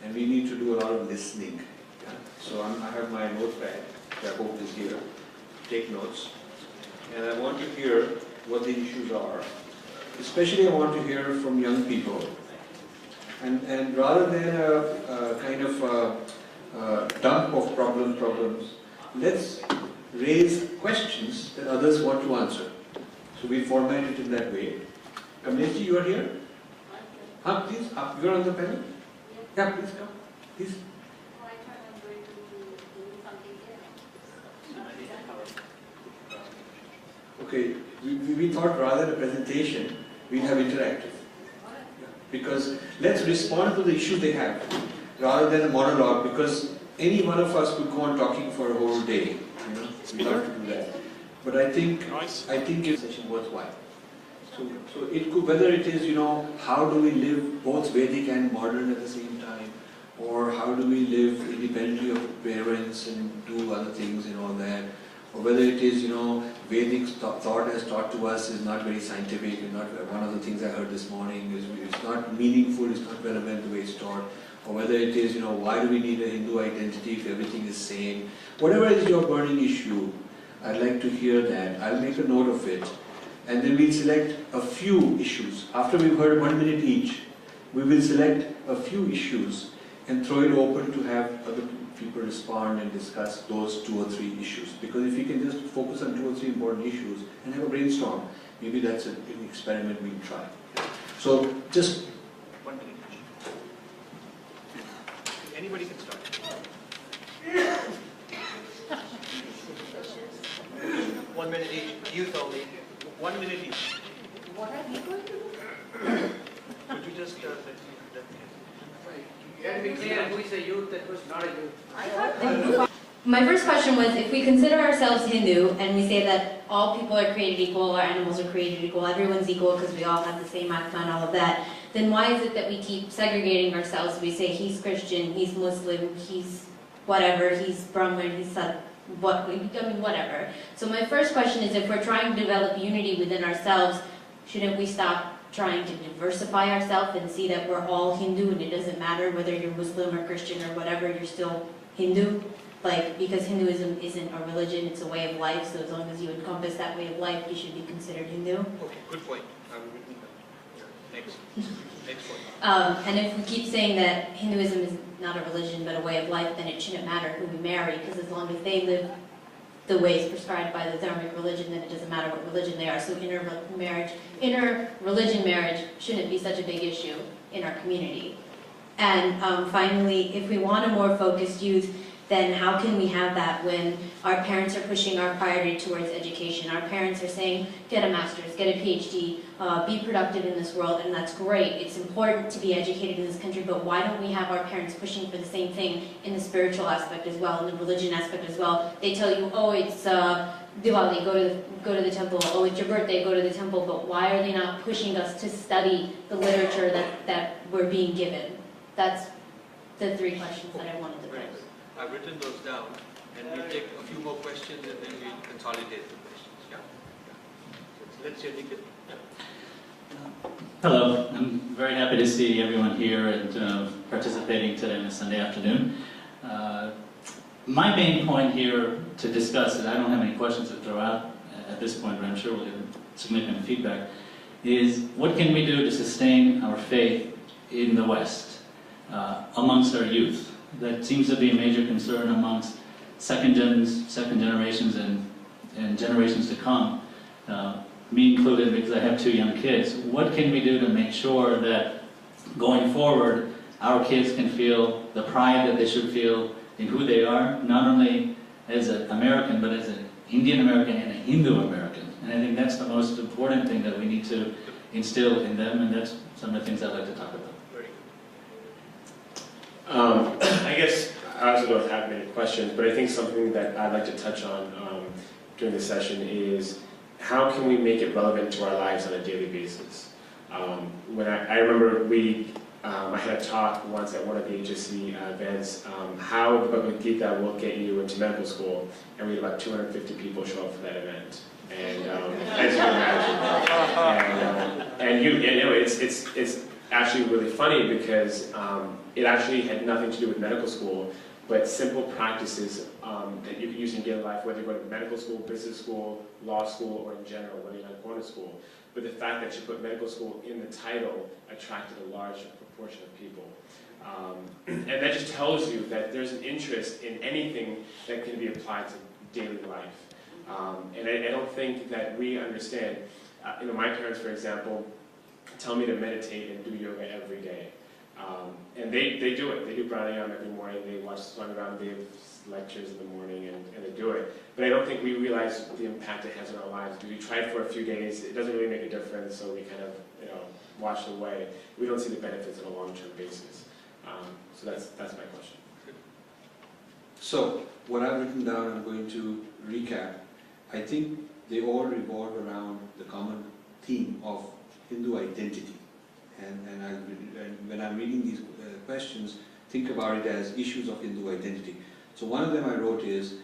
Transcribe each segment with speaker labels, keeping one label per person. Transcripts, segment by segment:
Speaker 1: and we need to do a lot of listening. Yeah? So I have my notepad, which I hope is here. Take notes. And I want to hear what the issues are. Especially I want to hear from young people. And rather than a kind of dump of problems, let's raise questions that others want to answer. So we format it in that way. Kamlesh, you are here? Please, you are on the panel? Yeah, please come. Please. Okay, we thought rather than a presentation, we'd have interactive. Because let's respond to the issue they have, rather than a monologue, because any one of us could go on talking for a whole day. You know, we love to do that. But I think it's a session worthwhile. So it could, whether it is, you know, how do we live both Vedic and modern at the same time, or how do we live independently of parents and do other things and all that, or whether it is, you know, Vedic thought as taught to us is not very scientific, and not one of the things I heard this morning is it's not meaningful, it's not relevant the way it's taught, or whether it is, you know, why do we need a Hindu identity if everything is same? Whatever is your burning issue, I'd like to hear that. I'll make a note of it. And then we'll select a few issues. After we've heard 1 minute each, we will select a few issues and throw it open to have other people respond and discuss those 2 or 3 issues. Because if we can just focus on 2 or 3 important issues and have a brainstorm, maybe that's an experiment we'll try. So just
Speaker 2: 1 minute. Anybody can start. 1 minute each. Youth only. 1 minute each.
Speaker 3: What are we going to do?
Speaker 2: Could you just
Speaker 4: You had to be clear who is a youth and who is not a youth.
Speaker 3: I thought my first question was, if we consider ourselves Hindu and we say that all people are created equal, all animals are created equal, everyone's equal because we all have the same atma and all of that, then why is it that we keep segregating ourselves? We say he's Christian, he's Muslim, he's whatever, he's Brahmin, he's whatever. So my first question is, if we're trying to develop unity within ourselves, shouldn't we stop trying to diversify ourselves and see that we're all Hindu and it doesn't matter whether you're Muslim or Christian or whatever, you're still Hindu? Like, because Hinduism isn't a religion, it's a way of life, so as long as you encompass that way of life, you should be considered Hindu.
Speaker 2: Okay, good point. Next. Next point.
Speaker 3: And if we keep saying that Hinduism is not a religion but a way of life, then it shouldn't matter who we marry, because as long as they live the ways prescribed by the Dharmic religion, then it doesn't matter what religion they are. So inter-religion marriage shouldn't be such a big issue in our community. And finally, if we want a more focused youth, then how can we have that when our parents are pushing our priority towards education? Our parents are saying, get a master's, get a PhD, be productive in this world, and that's great. It's important to be educated in this country, but why don't we have our parents pushing for the same thing in the spiritual aspect as well, in the religion aspect as well? They tell you, oh, it's Diwali, go to the temple. Oh, it's your birthday, go to the temple. But why are they not pushing us to study the literature that we're being given? That's the 3 questions that I wanted to pose.
Speaker 2: I've written those down, and we'll take a few more questions and then we'll consolidate the questions. Yeah? So let's hear Nikhil. Yeah.
Speaker 5: Hello, I'm very happy to see everyone here and participating today on a Sunday afternoon. My main point here to discuss, and I don't have any questions to throw out at this point, but I'm sure we'll get significant feedback, is what can we do to sustain our faith in the West amongst our youth? That seems to be a major concern amongst second generations and generations to come, me included because I have 2 young kids. What can we do to make sure that going forward our kids can feel the pride that they should feel in who they are, not only as an American but as an Indian American and a Hindu American? And I think that's the most important thing that we need to instill in them, and that's some of the things I'd like to talk about.
Speaker 6: I guess I also don't have many questions, but I think something that I'd like to touch on during this session is how can we make it relevant to our lives on a daily basis? When I remember I had a talk once at one of the HSC events, how the Bhagavad Gita will get you into medical school, and we had about 250 people show up for that event. And as you can imagine, and you know, it's actually really funny because it actually had nothing to do with medical school, but simple practices that you can use in daily life, whether you go to medical school, business school, law school, or in general, whether you're not going to school. But the fact that you put medical school in the title attracted a large proportion of people. And that just tells you that there's an interest in anything that can be applied to daily life. And I don't think that we understand. My parents, for example, tell me to meditate and do yoga every day. And they do it. They do pranayama every morning. They watch Swami Ramdev's lectures in the morning and they do it. But I don't think we realize the impact it has on our lives. We try it for a few days. It doesn't really make a difference, so we kind of wash it away. We don't see the benefits on a long-term basis. So that's my question.
Speaker 1: So, what I've written down, I'm going to recap. I think they all revolve around the common theme of Hindu identity. And when I'm reading these questions, think about it as issues of Hindu identity. So one of them I wrote is,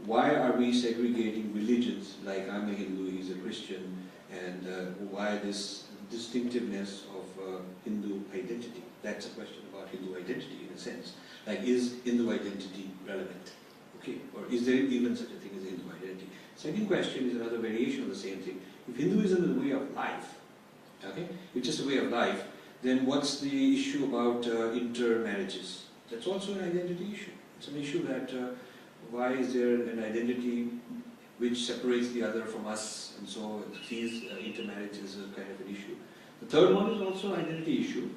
Speaker 1: why are we segregating religions, like I'm a Hindu, he's a Christian, and why this distinctiveness of Hindu identity? That's a question about Hindu identity in a sense. Like, is Hindu identity relevant? Okay, or is there even such a thing as Hindu identity? Second question is another variation of the same thing. If Hinduism is a way of life, okay, it's just a way of life, then what's the issue about intermarriages? That's also an identity issue. It's an issue that why is there an identity which separates the other from us, and so it sees intermarriage as a kind of an issue. The third one is also an identity issue.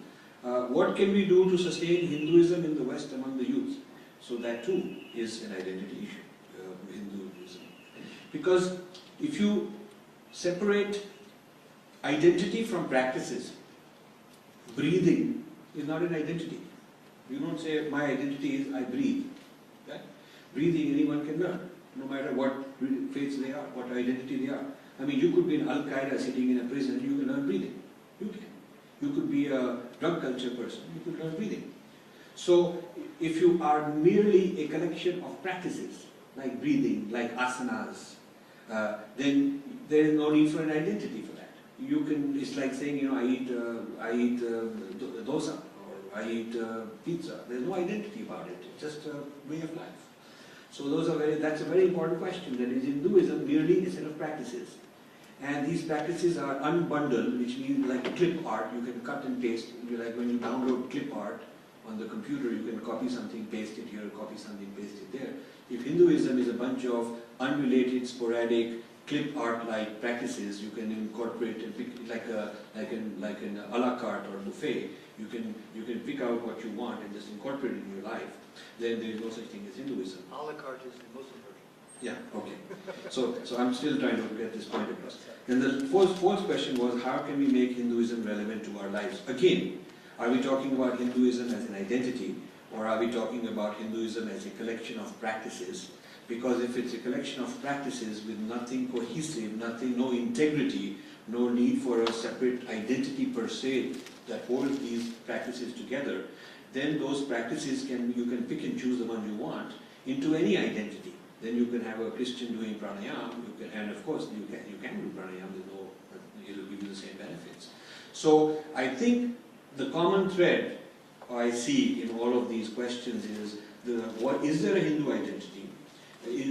Speaker 1: What can we do to sustain Hinduism in the West among the youth? So that too is an identity issue, Hinduism. Because if you separate identity from practices, breathing is not an identity. You don't say, my identity is I breathe. Right? Breathing anyone can learn, no matter what faiths they are, what identity they are. I mean, you could be in Al-Qaeda sitting in a prison, you can learn breathing. You can. You could be a drug culture person, you could learn breathing. So, if you are merely a collection of practices, like breathing, like asanas, then there is no need for an identity for that. You can, it's like saying, I eat dosa, or I eat pizza. There's no identity about it, it's just a way of life. So that's a very important question, that is Hinduism merely a set of practices. And these practices are unbundled, which means like clip art, you can cut and paste. Like when you download clip art on the computer, you can copy something, paste it here, copy something, paste it there. If Hinduism is a bunch of unrelated, sporadic, clip art-like practices, you can incorporate and pick, like an a la carte or buffet. You can pick out what you want and just incorporate it in your life. Then there is no such thing as Hinduism.
Speaker 2: A la carte is the Muslim version.
Speaker 1: Yeah, okay. So I'm still trying to get this point across. Then the fourth question was, how can we make Hinduism relevant to our lives? Again, are we talking about Hinduism as an identity, or are we talking about Hinduism as a collection of practices? Because if it's a collection of practices with nothing cohesive, no integrity, no need for a separate identity per se that holds these practices together, then those practices you can pick and choose the one you want into any identity. Then you can have a Christian doing pranayama, and of course you can do pranayama, it'll give you the same benefits. So I think the common thread I see in all of these questions is, is there a Hindu identity?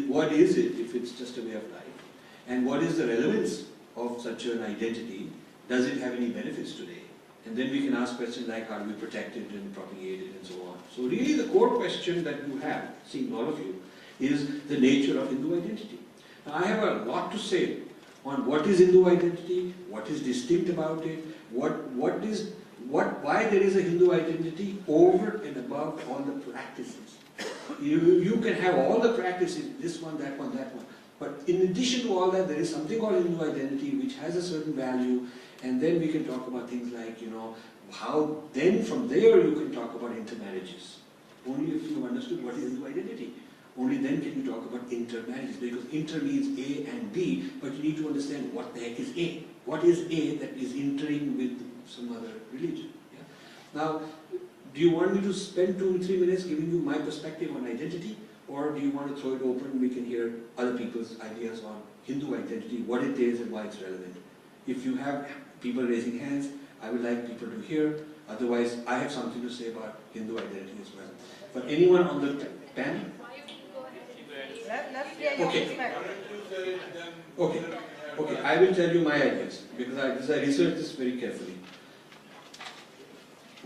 Speaker 1: What is it if it's just a way of life? And what is the relevance of such an identity? Does it have any benefits today? And then we can ask questions like, are we protected and propagated and so on. So really the core question that you have, seeing all of you, is the nature of Hindu identity. Now I have a lot to say on what is Hindu identity, what is distinct about it, why there is a Hindu identity over and above all the practices. You can have all the practices, this one, that one, that one. But in addition to all that, there is something called Hindu identity which has a certain value, and then we can talk about things like, how then from there you can talk about intermarriages. Only if you have understood what is Hindu identity. Only then can you talk about intermarriages, because inter means A and B, but you need to understand what the heck is A. What is A that is entering with some other religion? Yeah? Now, do you want me to spend 2 or 3 minutes giving you my perspective on identity, or do you want to throw it open and we can hear other people's ideas on Hindu identity, what it is and why it's relevant? If you have people raising hands, I would like people to hear Otherwise, I have something to say about Hindu identity as well. For anyone on the panel?
Speaker 4: Let's hear your
Speaker 1: Okay.
Speaker 4: perspective.
Speaker 1: Okay, I will tell you my ideas because I researched this very carefully.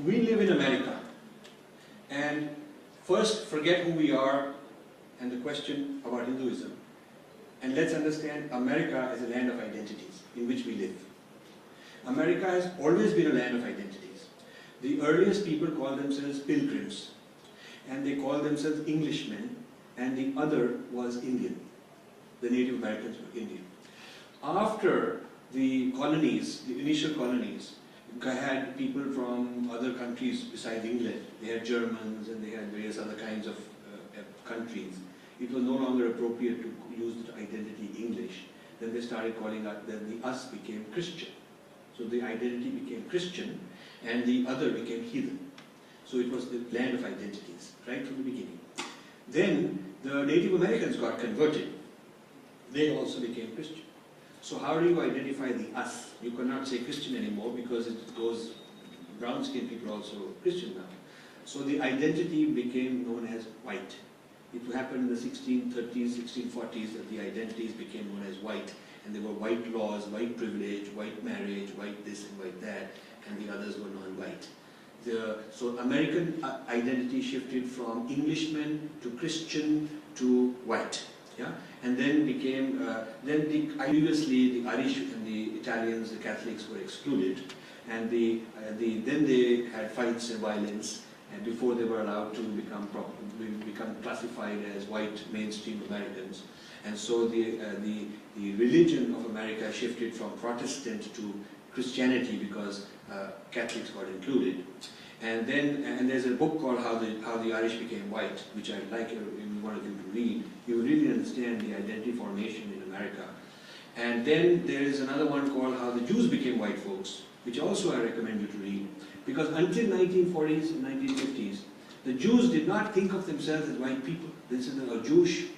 Speaker 1: We live in America, and first forget who we are and the question about Hinduism, and let's understand America as a land of identities in which we live. America has always been a land of identities. The earliest people called themselves pilgrims, and they called themselves Englishmen, and the other was Indian. The Native Americans were Indian. After the colonies, the initial colonies, had people from other countries besides England. They had Germans and they had various other kinds of countries. It was no longer appropriate to use the identity English. Then they started calling us, then the us became Christian. So the identity became Christian and the other became heathen. So it was the land of identities, right from the beginning. Then the Native Americans got converted. They also became Christian. So how do you identify the us? You cannot say Christian anymore because it goes, brown-skinned people are also Christian now. So the identity became known as white. It happened in the 1630s, 1640s that the identities became known as white. And there were white laws, white privilege, white marriage, white this and white that, and the others were non-white. So American identity shifted from Englishman to Christian to white. Yeah? And then became, previously the Irish and the Italians, the Catholics were excluded, and then they had fights and violence, and before they were allowed to become classified as white mainstream Americans. And so the religion of America shifted from Protestant to Christianity because Catholics got included. And there's a book called How the Irish Became White, which I'd like one of you to read. You will really understand the identity formation in America. And then there is another one called How the Jews Became White Folks, which also I recommend you to read. Because until 1940s and 1950s, the Jews did not think of themselves as white people. This is a Jewish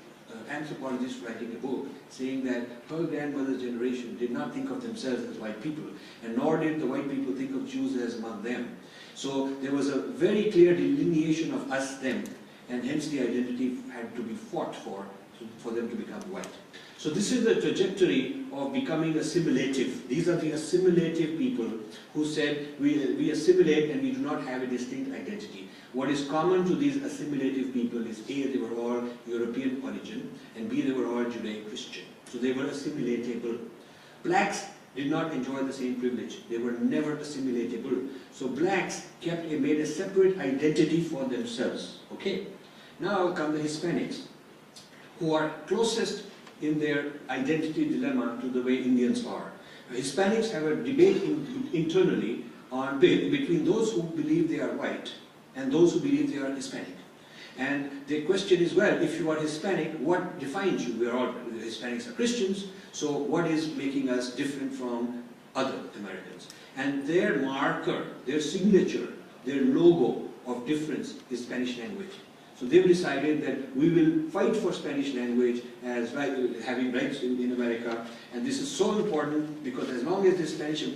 Speaker 1: anthropologist writing a book saying that her grandmother's generation did not think of themselves as white people, and nor did the white people think of Jews as among them. So there was a very clear delineation of us, them, and hence the identity had to be fought for them to become white. So this is the trajectory of becoming assimilative. These are the assimilative people who said, we assimilate and we do not have a distinct identity. What is common to these assimilative people is A, they were all European origin, and B, they were all Judeo-Christian. So they were assimilatable. Blacks did not enjoy the same privilege. They were never assimilatable. So blacks made a separate identity for themselves. Okay? Now come the Hispanics, who are closest in their identity dilemma to the way Indians are. Hispanics have a debate internally between those who believe they are white and those who believe they are Hispanic. And the question is, well, if you are Hispanic, what defines you? Hispanics are Christians, so what is making us different from other Americans? And their marker, their signature, their logo of difference is Spanish language. So they've decided that we will fight for Spanish language as having rights in America, and this is so important because as long as there's Spanish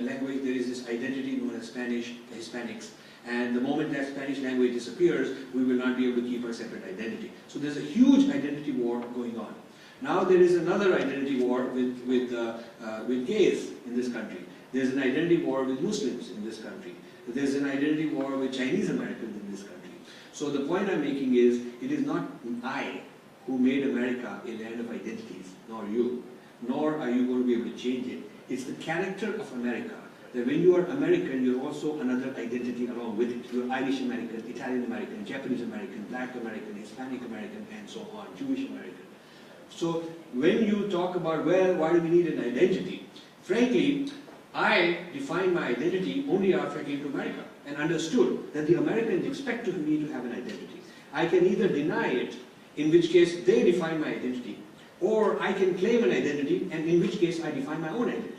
Speaker 1: language, there is this identity known as Spanish Hispanics. And the moment that Spanish language disappears, we will not be able to keep our separate identity. So there's a huge identity war going on. Now there is another identity war with gays in this country. There's an identity war with Muslims in this country. There's an identity war with Chinese Americans in this country. So the point I'm making is, it is not I who made America a land of identities, nor you. Nor are you going to be able to change it. It's the character of America. That when you are American, you're also another identity along with it. You're Irish American, Italian American, Japanese American, Black American, Hispanic American, and so on, Jewish American. So when you talk about, well, why do we need an identity? Frankly, I defined my identity only after I came to America and understood that the Americans expect of me to have an identity. I can either deny it, in which case they define my identity, or I can claim an identity, and in which case I define my own identity.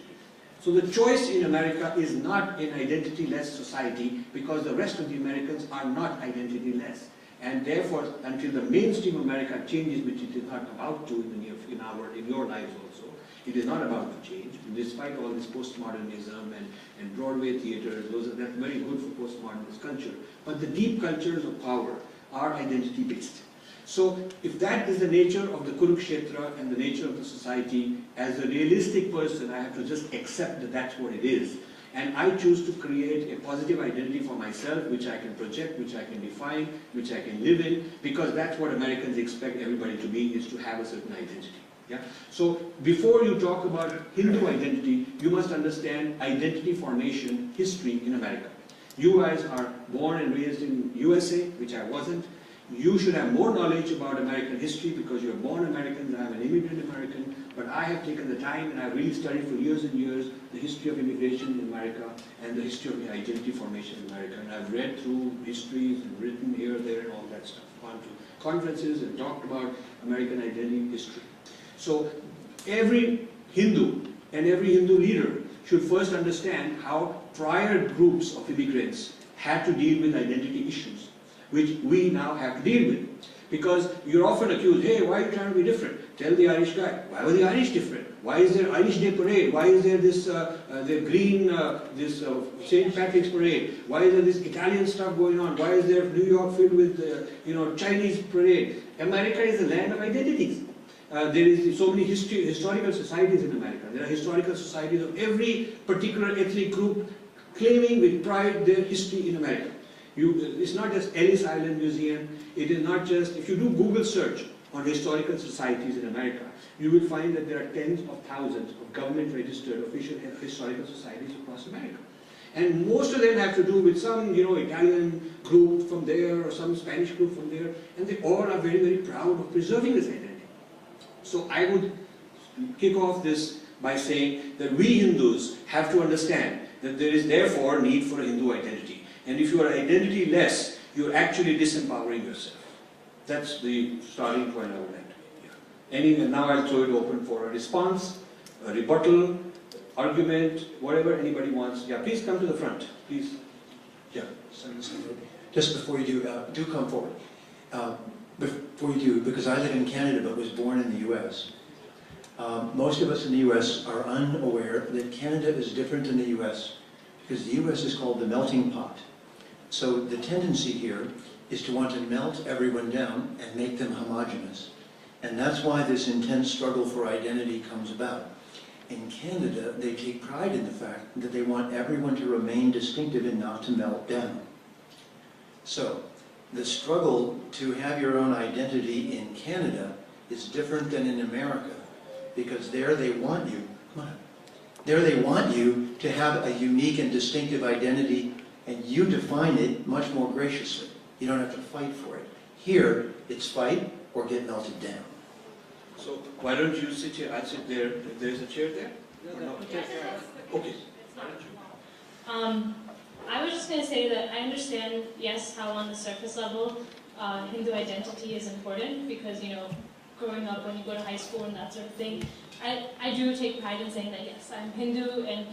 Speaker 1: So the choice in America is not an identity-less society, because the rest of the Americans are not identity-less. And therefore, until the mainstream America changes, which it is not about to in your lives also, It is not about the change. Despite all this postmodernism and Broadway theatre, that's very good for postmodernist culture. But the deep cultures of power are identity-based. So if that is the nature of the Kurukshetra and the nature of the society, as a realistic person, I have to just accept that that's what it is. And I choose to create a positive identity for myself, which I can project, which I can define, which I can live in, because that's what Americans expect everybody to be, is to have a certain identity. Yeah? So before you talk about Hindu identity, you must understand identity formation history in America. You guys are born and raised in USA, which I wasn't. You should have more knowledge about American history because you're born Americans. I'm an immigrant American, but I have taken the time and I've really studied for years and years the history of immigration in America and the history of the identity formation in America. And I've read through histories and written here, there, and all that stuff. Gone to conferences and talked about American identity history. So every Hindu and every Hindu leader should first understand how prior groups of immigrants had to deal with identity issues, which we now have to deal with. Because you're often accused, hey, why are you trying to be different? Tell the Irish guy, why were the Irish different? Why is there Irish Day parade? Why is there this St. Patrick's parade? Why is there this Italian stuff going on? Why is there New York filled with Chinese parade? America is a land of identities. There is so many historical societies in America. There are historical societies of every particular ethnic group claiming with pride their history in America. It's not just Ellis Island Museum. It is not just, if you do Google search on historical societies in America, you will find that there are tens of thousands of government-registered official historical societies across America. And most of them have to do with some, Italian group from there or some Spanish group from there, and they all are very, very proud of preserving this identity. So I would kick off this by saying that we Hindus have to understand that there is therefore need for a Hindu identity. And if you are identity-less, you're actually disempowering yourself. That's the starting point I would like to make. And now I'll throw it open for a response, a rebuttal, argument, whatever anybody wants. Yeah, please come to the front. Please. Yeah.
Speaker 7: Just before you do come forward. Before you do, because I live in Canada but was born in the US. Most of us in the US are unaware that Canada is different than the US because the US is called the melting pot. So the tendency here is to want to melt everyone down and make them homogenous. And that's why this intense struggle for identity comes about. In Canada, they take pride in the fact that they want everyone to remain distinctive and not to melt down. So the struggle to have your own identity in Canada is different than in America, because there they want you, there they want you to have a unique and distinctive identity, and you define it much more graciously. You don't have to fight for it. Here, it's fight or get melted down.
Speaker 1: So why don't you sit here? I'll sit there. There's a chair there? No. Okay.
Speaker 8: I was just going to say that I understand, yes, how on the surface level Hindu identity is important because, growing up when you go to high school and that sort of thing, I do take pride in saying that, yes, I'm Hindu, and,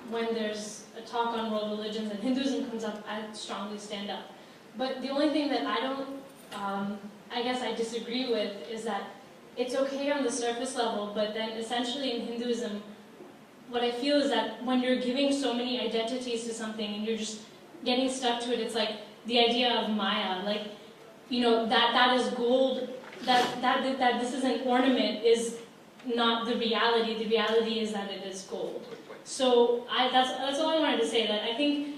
Speaker 8: when there's a talk on world religions and Hinduism comes up, I strongly stand up. But the only thing that I guess I disagree with is that it's okay on the surface level, but then essentially in Hinduism, what I feel is that when you're giving so many identities to something and you're just getting stuck to it, it's like the idea of Maya, like, that is gold, that this is an ornament is not the reality. The reality is that it is gold. So that's all I wanted to say, that I think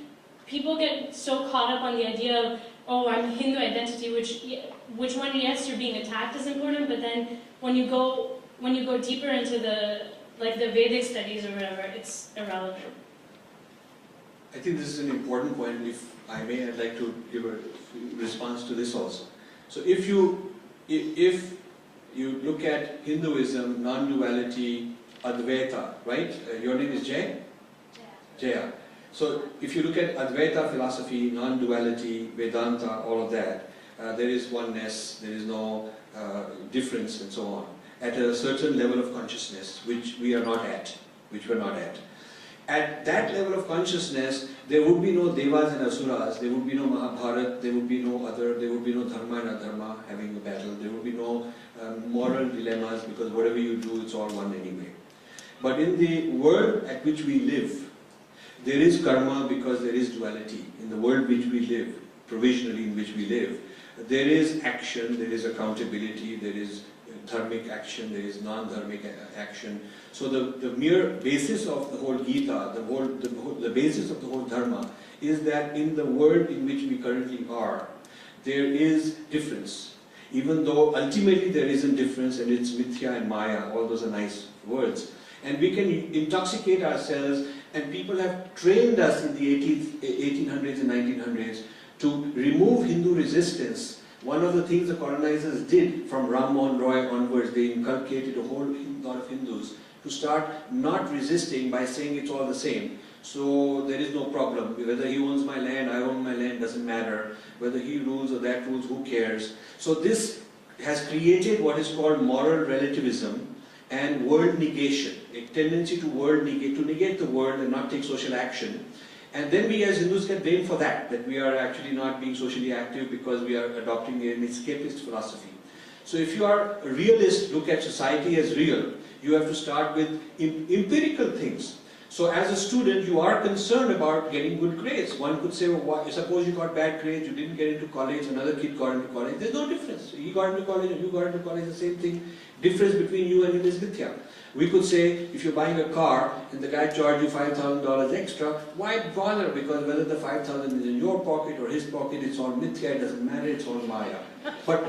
Speaker 8: people get so caught up on the idea of, oh, I'm Hindu identity, which one, yes, you're being attacked is important, but then when you go deeper into the Vedic studies or whatever, it's irrelevant.
Speaker 1: I think this is an important point. If I may, I'd like to give a response to this also. So if you look at Hinduism, non-duality, Advaita, right? Your name is Jay? Jaya. So if you look at Advaita philosophy, non-duality, Vedanta, all of that, there is oneness, there is no difference and so on, at a certain level of consciousness, which we're not at. At that level of consciousness, there would be no devas and asuras, there would be no Mahabharata, there would be no Dharma and Adharma having a battle, there would be no moral dilemmas, because whatever you do, it's all one anyway. But in the world at which we live, there is karma because there is duality. In the world which we live, provisionally in which we live, there is action, there is accountability, there is dharmic action, there is non-dharmic action. So the mere basis of the whole Gita, the basis of the whole Dharma is that in the world in which we currently are, there is difference. Even though ultimately there isn't difference, and it's mithya and maya, all those are nice words. And we can intoxicate ourselves, and people have trained us in the 1800s and 1900s to remove Hindu resistance. One of the things the colonizers did from Ram Mohan Roy onwards, they inculcated a whole lot of Hindus to start not resisting by saying it's all the same. So there is no problem. Whether he owns my land, I own my land, doesn't matter. Whether he rules or that rules, who cares? So this has created what is called moral relativism and world negation, a tendency to negate the world and not take social action. And then we as Hindus get blamed for that we are actually not being socially active because we are adopting an escapist philosophy. So if you are a realist, look at society as real, you have to start with empirical things. So as a student, you are concerned about getting good grades. One could say, well, suppose you got bad grades, you didn't get into college, another kid got into college. There's no difference. He got into college and you got into college, the same thing. Difference between you and him is mithya. We could say, if you're buying a car and the guy charged you $5,000 extra, why bother? Because whether the $5,000 is in your pocket or his pocket, it's all mithya, it doesn't matter, it's all maya. But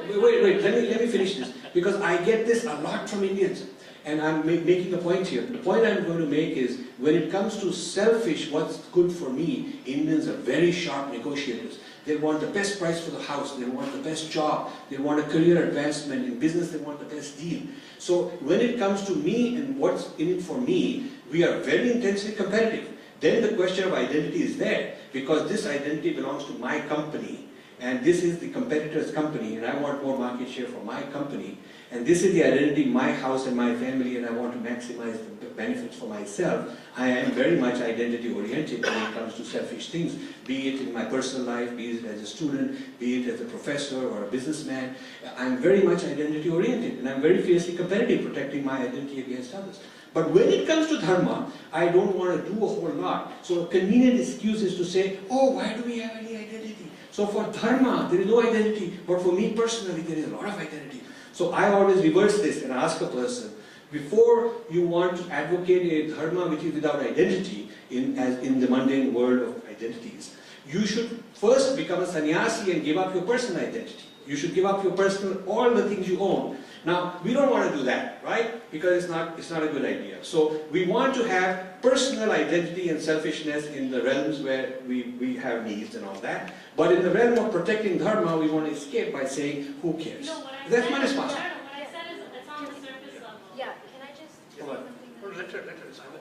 Speaker 1: wait, let me finish this. Because I get this a lot from Indians. And I'm making a point here. The point I'm going to make is, when it comes to selfish, what's good for me, Indians are very sharp negotiators. They want the best price for the house, they want the best job, they want a career advancement. In business, they want the best deal. So when it comes to me and what's in it for me, we are very intensely competitive. Then the question of identity is there, because this identity belongs to my company, and this is the competitor's company, and I want more market share for my company. And this is the identity, my house and my family, and I want to maximize the benefits for myself. I am very much identity oriented when it comes to selfish things, be it in my personal life, be it as a student, be it as a professor or a businessman. I'm very much identity oriented, and I'm very fiercely competitive, protecting my identity against others. But when it comes to Dharma, I don't want to do a whole lot. So a convenient excuse is to say, oh, why do we have any identity? So for Dharma, there is no identity, but for me personally, there is a lot of identity. So I always reverse this and ask a person, before you want to advocate a Dharma which is without identity, in the mundane world of identities, you should first become a sannyasi and give up your personal identity. You should give up your personal, all the things you own. Now, we don't want to do that, right? Because it's not a good idea. So we want to have personal identity and selfishness in the realms where we have needs and all that. But in the realm of protecting Dharma, we want to escape by saying, who cares?
Speaker 8: No,
Speaker 1: That's my response.
Speaker 8: what I said is it's on the surface level.
Speaker 3: Yeah, can I just say
Speaker 2: Hold on.
Speaker 3: something?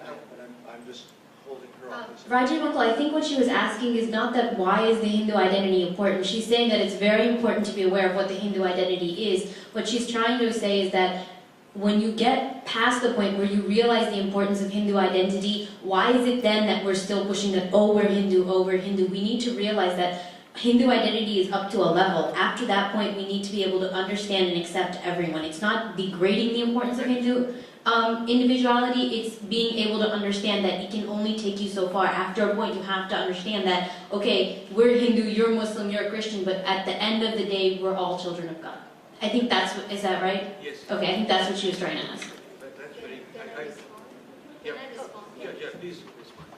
Speaker 2: I'm just holding her on this.
Speaker 3: Rajiv Malhotra, I think what she was asking is not that why is the Hindu identity important. She's saying that it's very important to be aware of what the Hindu identity is. What she's trying to say is that when you get past the point where you realize the importance of Hindu identity, why is it then that we're still pushing that, oh, we're Hindu, oh, we're Hindu? We need to realize that Hindu identity is up to a level. After that point, we need to be able to understand and accept everyone. It's not degrading the importance of Hindu individuality, it's being able to understand that it can only take you so far. After a point, you have to understand that, okay, we're Hindu, you're Muslim, you're a Christian, but at the end of the day, we're all children of God. I think that's what, is that right?
Speaker 2: Yes.
Speaker 3: Okay, I think that's what she was trying to ask.
Speaker 2: That's very.
Speaker 3: Can I respond?
Speaker 2: Yeah.
Speaker 3: Can I respond?
Speaker 2: Yeah, please respond.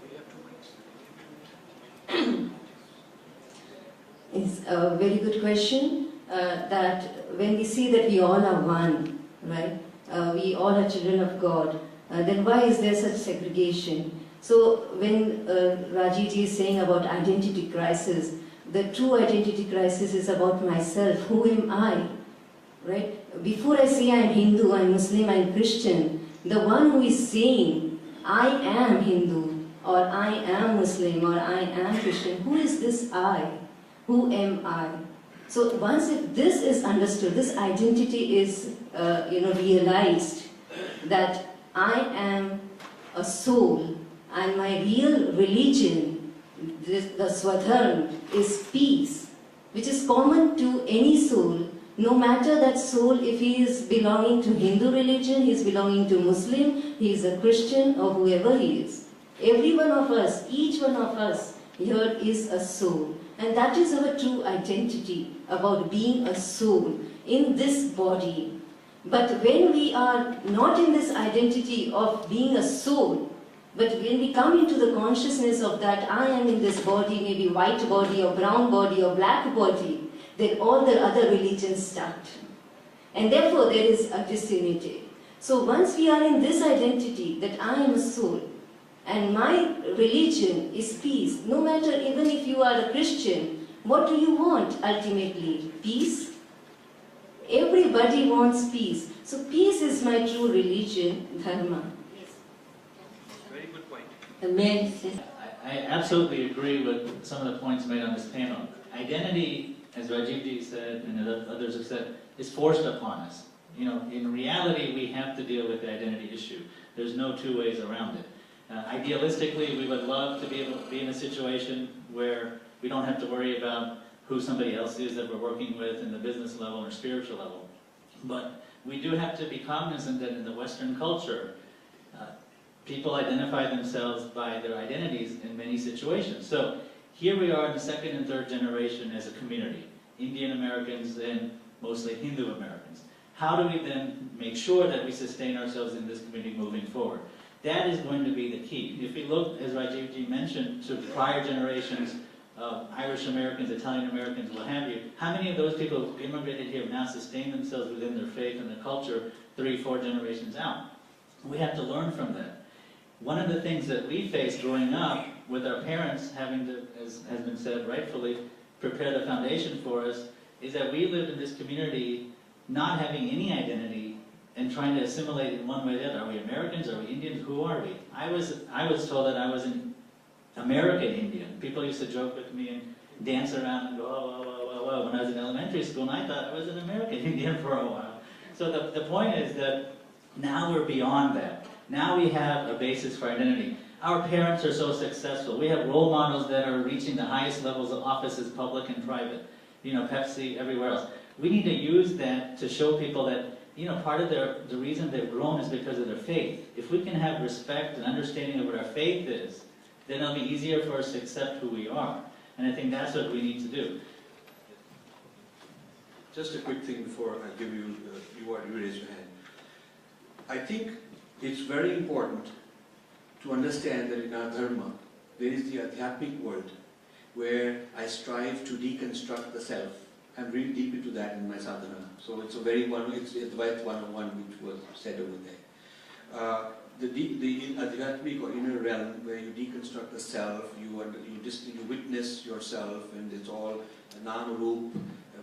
Speaker 2: We have 2 minutes.
Speaker 9: It's a very good question. That when we see that we all are one, right? We all are children of God. Then why is there such segregation? So when Rajiv ji is saying about identity crisis, the true identity crisis is about myself. Who am I? Right? Before I say I'm Hindu, I'm Muslim, I'm Christian, the one who is saying I am Hindu, or I am Muslim, or I am Christian, who is this I? Who am I? So once if this is understood, this identity is realized, that I am a soul, and my real religion, the Swadharma, is peace, which is common to any soul, no matter that soul, if he is belonging to Hindu religion, he is belonging to Muslim, he is a Christian, or whoever he is. Every one of us, each one of us here is a soul. And that is our true identity, about being a soul in this body. But when we are not in this identity of being a soul, but when we come into the consciousness of that I am in this body, maybe white body or brown body or black body, then all the other religions start. And therefore there is a disunity. So once we are in this identity that I am a soul, and my religion is peace, no matter even if you are a Christian, what do you want ultimately? Peace? Everybody wants peace. So peace is my true religion, Dharma.
Speaker 2: Very good point.
Speaker 5: I absolutely agree with some of the points made on this panel. Identity, as Rajiv said and others have said, is forced upon us. You know, in reality, we have to deal with the identity issue. There's no two ways around it. Idealistically, we would love to be able to be in a situation where we don't have to worry about who somebody else is that we're working with in the business level or spiritual level. But we do have to be cognizant that in the Western culture, people identify themselves by their identities in many situations. So here we are in the second and third generation as a community, Indian Americans and mostly Hindu Americans. How do we then make sure that we sustain ourselves in this community moving forward? That is going to be the key. If we look, as Rajiv mentioned, to prior generations of Irish Americans, Italian Americans, what have you, how many of those people who immigrated here now sustain themselves within their faith and their culture 3, 4 generations out? We have to learn from that. One of the things that we faced growing up with our parents having to, as has been said rightfully, prepare the foundation for us, is that we lived in this community not having any identity and trying to assimilate in one way or the other. Are we Americans? Are we Indians? Who are we? I was told that I was an American Indian. People used to joke with me and dance around and go, oh, whoa, whoa, whoa, when I was in elementary school, and I thought I was an American Indian for a while. So the point is that now we're beyond that. Now we have a basis for identity. Our parents are so successful. We have role models that are reaching the highest levels of offices, public and private. You know, Pepsi, everywhere else. We need to use that to show people that, you know, part of the reason they've grown is because of their faith. If we can have respect and understanding of what our faith is, then it'll be easier for us to accept who we are. And I think that's what we need to do.
Speaker 1: Just a quick thing before I give you, you raise your hand. I think it's very important to understand that in our Dharma, there is the Adhyatmic world, where I strive to deconstruct the self. I'm really deep into that in my sadhana. So it's a very it's Advaita 101 which was said over there. The Adhyatmic or inner realm where you deconstruct the self, you witness yourself, and it's all a Nama-Roop,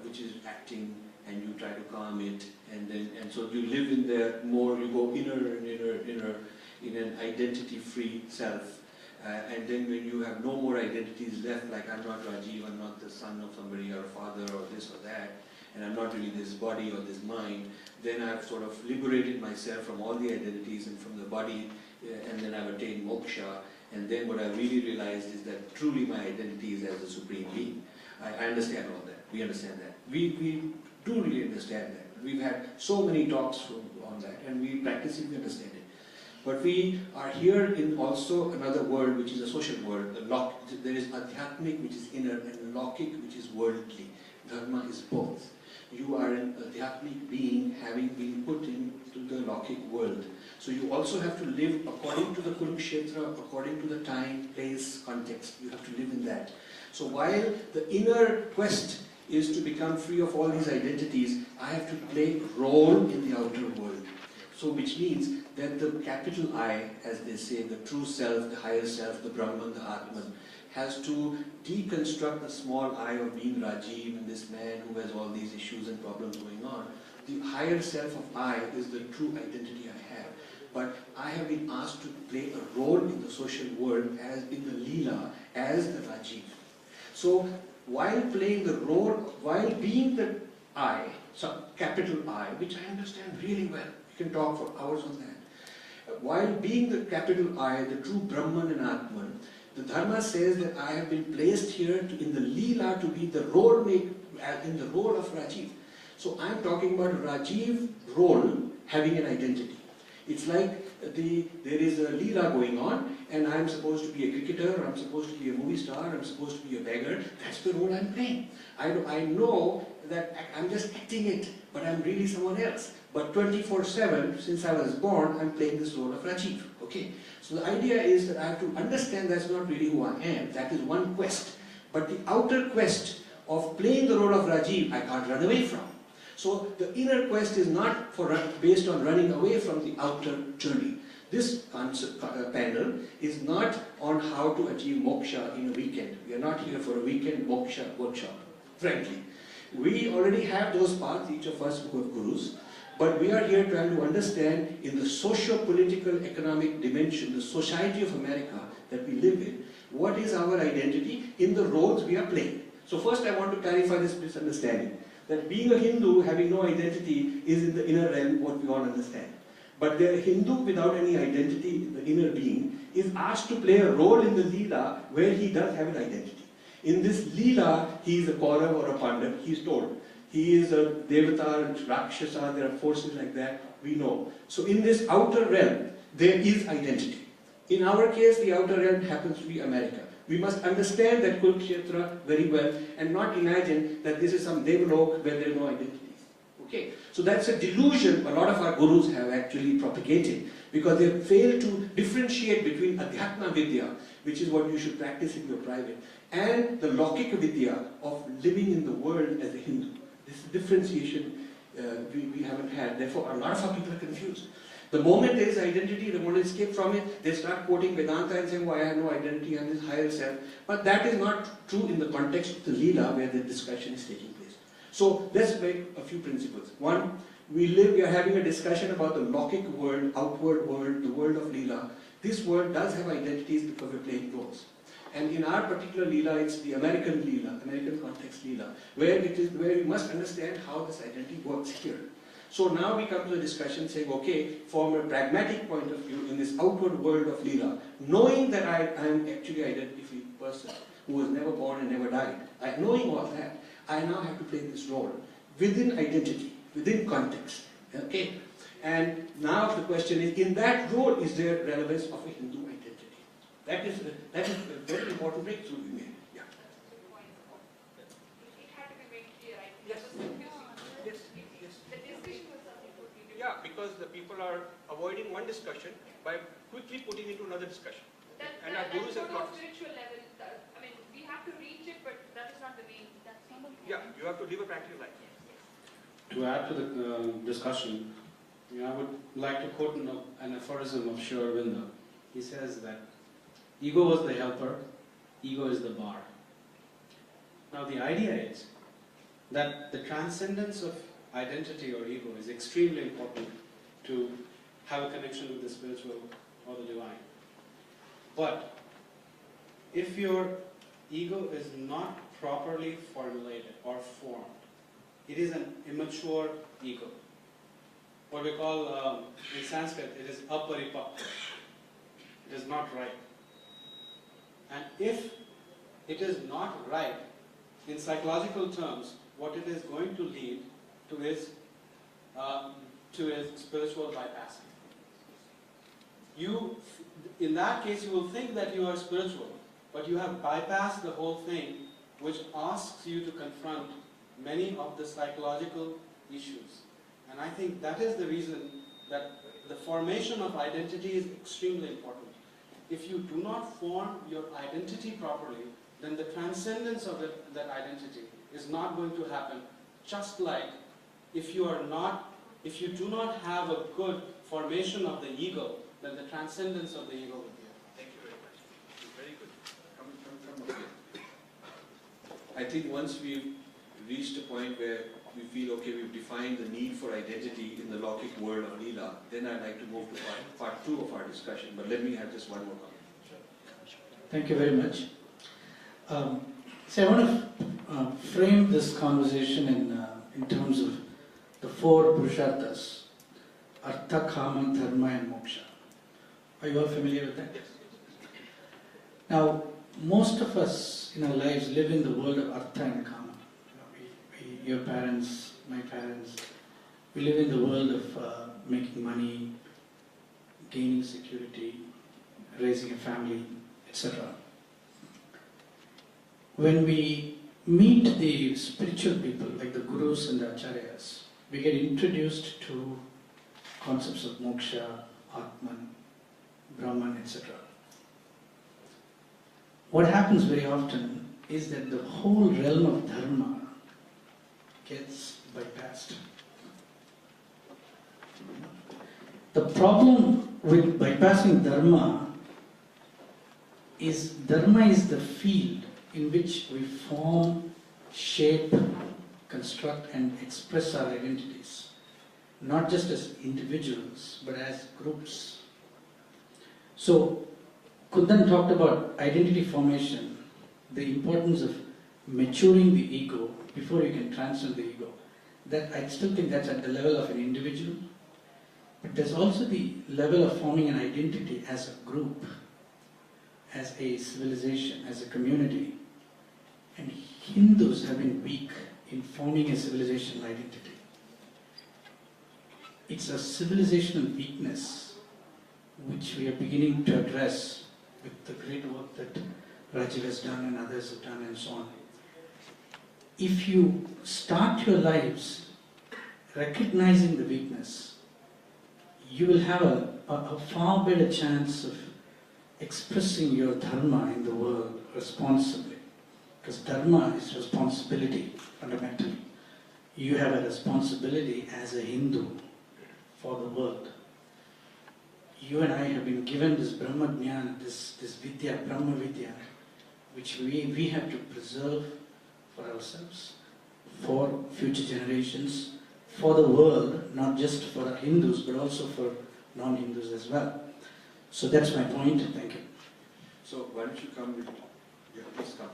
Speaker 1: which is acting, and you try to calm it, and so you live in there more, you go inner and inner in an identity-free self. And then when you have no more identities left, like I'm not Rajiv, I'm not the son of somebody or a father or this or that, and I'm not really this body or this mind, then I've sort of liberated myself from all the identities and from the body, and then I've attained moksha, and then what I really realized is that truly my identity is as a supreme being. I understand all that, we understand that. We do really understand that. We've had so many talks on that, and we practice it, we understand it. But we are here in also another world, which is a social world. There is Adhyatmic, which is inner, and Laukic, which is worldly. Dharma is both. You are an Adhyatmic being having been put into the Laukic world. So you also have to live according to the Kurukshetra, according to the time, place, context. You have to live in that. So while the inner quest is to become free of all these identities, I have to play a role in the outer world. So which means that the capital I, as they say, the true self, the higher self, the Brahman, the Atman, has to deconstruct the small I of being Rajiv and this man who has all these issues and problems going on. The higher self of I is the true identity I have. But I have been asked to play a role in the social world as in the Leela, as the Rajiv. So while playing the role, while being the I, so capital I, which I understand really well, we can talk for hours on that. while being the capital I, the true Brahman and Atman, the Dharma says that I have been placed here in the Leela to be the role in the role of Rajiv. So I am talking about Rajiv role having an identity. It's like there is a Leela going on, and I am supposed to be a cricketer, or I'm supposed to be a movie star, or I'm supposed to be a beggar. That's the role I'm playing. I know that I'm just acting it, but I'm really someone else. But 24/7, since I was born, I'm playing this role of Rajiv. Okay? So the idea is that I have to understand that's not really who I am. That is one quest. But the outer quest of playing the role of Rajiv, I can't run away from. So the inner quest is not based on running away from the outer journey. This panel is not on how to achieve moksha in a weekend. We are not here for a weekend moksha workshop, frankly. We already have those paths, each of us who have gurus, but we are here trying to understand in the socio-political economic dimension, the society of America that we live in, what is our identity in the roles we are playing. So first I want to clarify this misunderstanding, that being a Hindu, having no identity, is in the inner realm, what we all understand. But the Hindu without any identity, the inner being, is asked to play a role in the Leela where he does have an identity. In this Leela, he is a Kaurav or a Pandit, he is told. He is a Devata, Rakshasa, there are forces like that, we know. So in this outer realm, there is identity. In our case, the outer realm happens to be America. We must understand that Kurukshetra very well and not imagine that this is some Devalok where there are no identities. Okay? So that's a delusion a lot of our gurus have actually propagated because they fail to differentiate between Adhyatma Vidya, which is what you should practice in your private, and the Laukika Vidya of living in the world as a Hindu. This differentiation we haven't had. Therefore, a lot of our people are confused. The moment there is identity, they want to escape from it, they start quoting Vedanta and saying, oh, I have no identity, I am this higher self. But that is not true in the context of the Leela where the discussion is taking place. So let's make a few principles. One, we are having a discussion about the Laukic world, outward world, the world of Leela. This world does have identities because we're playing roles. And in our particular Leela, it's the American Leela, American context Leela, where we must understand how this identity works here. So now we come to the discussion saying, okay, from a pragmatic point of view, in this outward world of Leela, knowing that I am actually an identified person who was never born and never died, knowing all that, I now have to play this role within identity, within context. Okay? And now the question is, in that role, is there relevance of a Hindu identity? That is a very important breakthrough we made. Yeah.
Speaker 4: It had to be made clear, right?
Speaker 1: Yes. Yes.
Speaker 4: The discussion was something totally different.
Speaker 2: Yeah, because the people are avoiding one discussion by quickly putting into another discussion. And our gurus have taught us.
Speaker 4: Spiritual level, I mean, we have to reach it, but that is not the main.
Speaker 2: Yeah, you have to live a practical life.
Speaker 10: To add to the discussion, I would like to quote an aphorism of Sri Aurobindo. He says that ego was the helper, ego is the bar. Now the idea is that the transcendence of identity or ego is extremely important to have a connection with the spiritual or the divine. But if your ego is not properly formulated or formed, it is an immature ego. What we call in Sanskrit, it is aparipakva. It is not right. And if it is not right, in psychological terms, what it is going to lead to is spiritual bypassing. In that case, you will think that you are spiritual, but you have bypassed the whole thing, which asks you to confront many of the psychological issues. And I think that is the reason that the formation of identity is extremely important. If you do not form your identity properly, then the transcendence of that identity is not going to happen. Just like if you do not have a good formation of the ego, then the transcendence of the ego will be.
Speaker 2: Thank you very much. Very good.
Speaker 1: I think once we've reached a point where we feel, okay, we've defined the need for identity in the Laukic world of Leela, then I'd like to move to part 2 of our discussion. But let me have just one more comment.
Speaker 11: Thank you very much. I want to frame this conversation in terms of the 4 Purusharthas, Artha, Kama, Dharma and Moksha. Are you all familiar with that?
Speaker 2: Yes.
Speaker 11: Now, most of us in our lives live in the world of artha and kama. Your parents, my parents, we live in the world of making money, gaining security, raising a family, etc. When we meet the spiritual people like the gurus and the acharyas, we get introduced to concepts of moksha, atman, brahman, etc. What happens very often is that the whole realm of dharma gets bypassed. The problem with bypassing dharma is the field in which we form, shape, construct and express our identities, not just as individuals but as groups. So Kundan talked about identity formation, the importance of maturing the ego before you can transcend the ego. That I still think that's at the level of an individual, but there's also the level of forming an identity as a group, as a civilization, as a community. And Hindus have been weak in forming a civilizational identity. It's a civilizational weakness which we are beginning to address with the great work that Rajiv has done and others have done and so on. If you start your lives recognizing the weakness, you will have a far better chance of expressing your dharma in the world responsibly. Because dharma is responsibility, fundamentally. You have a responsibility as a Hindu for the world. You and I have been given this Brahma Jnana, this Vidya, Brahma Vidya, which we have to preserve for ourselves, for future generations, for the world, not just for Hindus, but also for non-Hindus as well. So that's my point. Thank you.
Speaker 1: So why don't you come with, yeah, please come.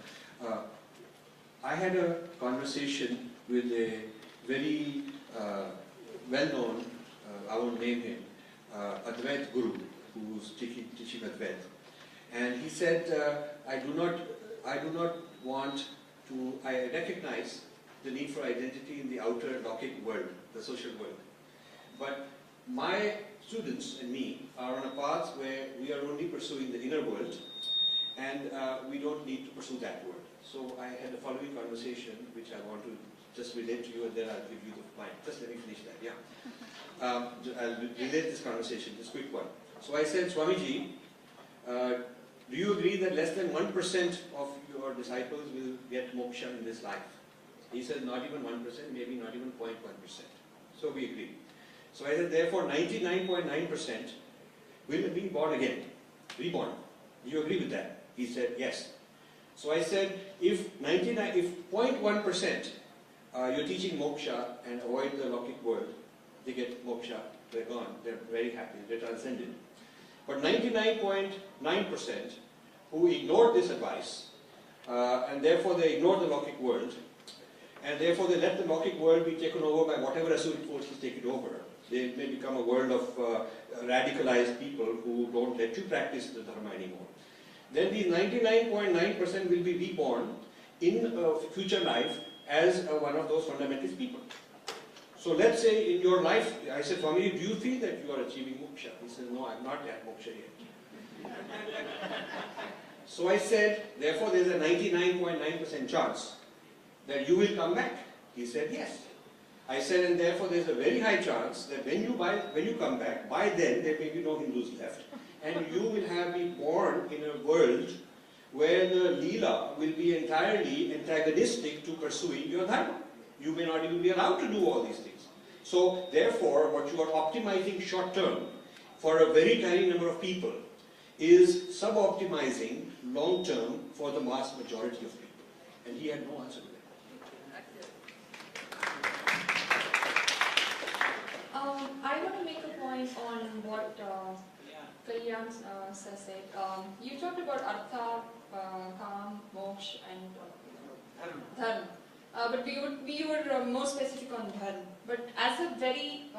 Speaker 1: I had a conversation with a very well-known, I won't name him, Advait Guru, who's teaching Advait. And he said, I do not want to, I recognize the need for identity in the outer Lokik world, the social world. But my students and me are on a path where we are only pursuing the inner world, and we don't need to pursue that world. So I had the following conversation, which I want to just relate to you, and then I'll give you the point. Just let me finish that, yeah. I'll relate this conversation, this quick one. So I said, Swamiji, do you agree that less than 1% of your disciples will get moksha in this life? He said, not even 1%, maybe not even 0.1%. So we agreed. So I said, therefore 99.9% will be born again, reborn. Do you agree with that? He said, yes. So I said, if 0.1% you're teaching moksha and avoid the Lokik world, they get moksha, they're gone, they're very happy, they're transcended. But 99.9% who ignored this advice, and therefore they ignored the Lokik world, and therefore they let the Lokik world be taken over by whatever asuric force is taken over. They may become a world of radicalized people who don't let you practice the Dharma anymore. Then the 99.9% will be reborn in a future life as one of those fundamentalist people. So let's say in your life, I said, Swami, do you feel that you are achieving moksha? He said, no, I'm not at moksha yet. So I said, therefore there's a 99.9% chance that you will come back. He said, yes. I said, and therefore there's a very high chance that when you come back, by then there may be no Hindus left, and you will have been born in a world where the Leela will be entirely antagonistic to pursuing your Dharma. You may not even be allowed to do all these things. So therefore, what you are optimizing short term for a very tiny number of people is sub-optimizing long term for the mass majority of people. And he had no answer to that.
Speaker 4: I want to make a point on what Kalyan said. You talked about artha, kam, moksha, and dharma. But we were more specific on dharma. But as a very,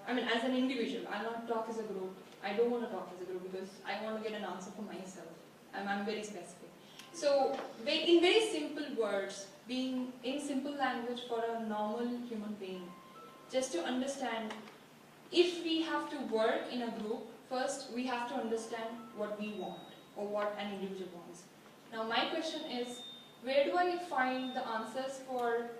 Speaker 4: as an individual, I'll not talk as a group. I don't want to talk as a group because I want to get an answer for myself. I'm very specific. So, in very simple words, being in simple language for a normal human being, just to understand, if we have to work in a group, first we have to understand what we want or what an individual wants. Now my question is, where do I find the answers for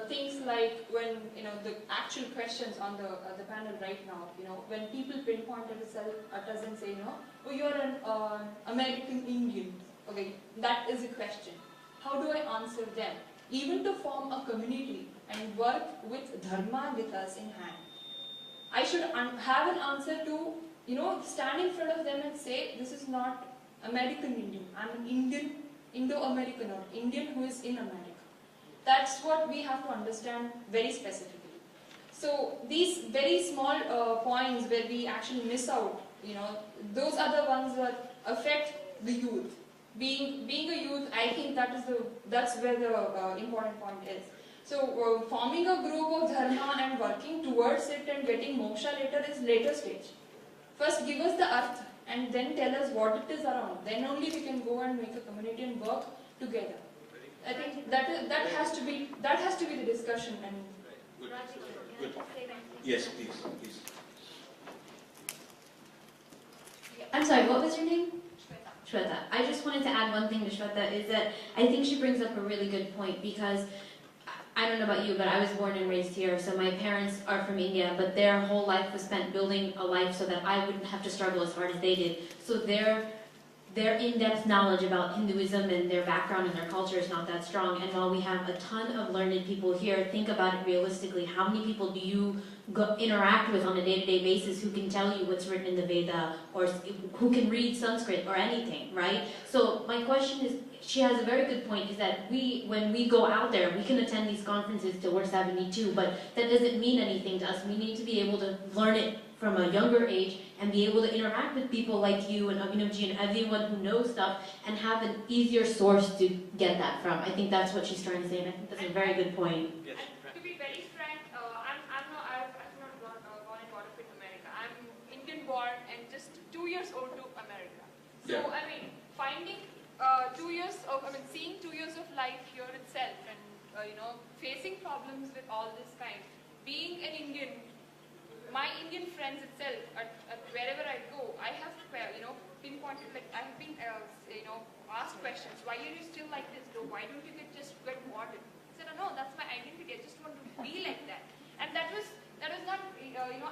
Speaker 4: things like when, the actual questions on the panel right now, when people pinpoint at us and say, oh, you're an American Indian. Okay, that is a question. How do I answer them? Even to form a community and work with Dharma with us in hand, I should have an answer to, stand in front of them and say, this is not American Indian. I'm an Indian, Indo-American, or Indian who is in America. That's what we have to understand very specifically. So these very small points where we actually miss out, those are the ones that affect the youth. Being a youth, I think that's where the important point is. So forming a group of Dharma and working towards it and getting moksha later is later stage. First give us the arth and then tell us what it is around. Then only we can go and make a community and work together. I think that has to be the discussion. And
Speaker 1: good. Good. Yes, please.
Speaker 3: I'm sorry, what was your name? Shweta. I just wanted to add one thing to Shweta, is that I think she brings up a really good point, because I don't know about you, but I was born and raised here, so my parents are from India, but their whole life was spent building a life so that I wouldn't have to struggle as hard as they did. So their in-depth knowledge about Hinduism and their background and their culture is not that strong. And while we have a ton of learned people here, think about it realistically. How many people do you interact with on a day-to-day basis who can tell you what's written in the Veda, or who can read Sanskrit or anything, right? So my question is, she has a very good point, is that when we go out there, we can attend these conferences till we're 72, but that doesn't mean anything to us. We need to be able to learn it from a younger age and be able to interact with people like you and Abhinavji and everyone who knows stuff and have an easier source to get that from. I think that's what she's trying to say, and I think that's a very good point.
Speaker 2: Yes.
Speaker 4: To be very frank, I've not gone and brought up in America. I'm Indian born and just 2 years old to America. So,
Speaker 1: Yeah.
Speaker 4: I mean, finding 2 years seeing 2 years of life here itself and, facing problems with all this kind. Being an Indian, my Indian friends itself, at wherever I go, I have, pinpointed, like, I have been, asked questions. Why are you still like this? Why don't you just get modern? I said, no, that's my identity. I just want to be like that. And that was not,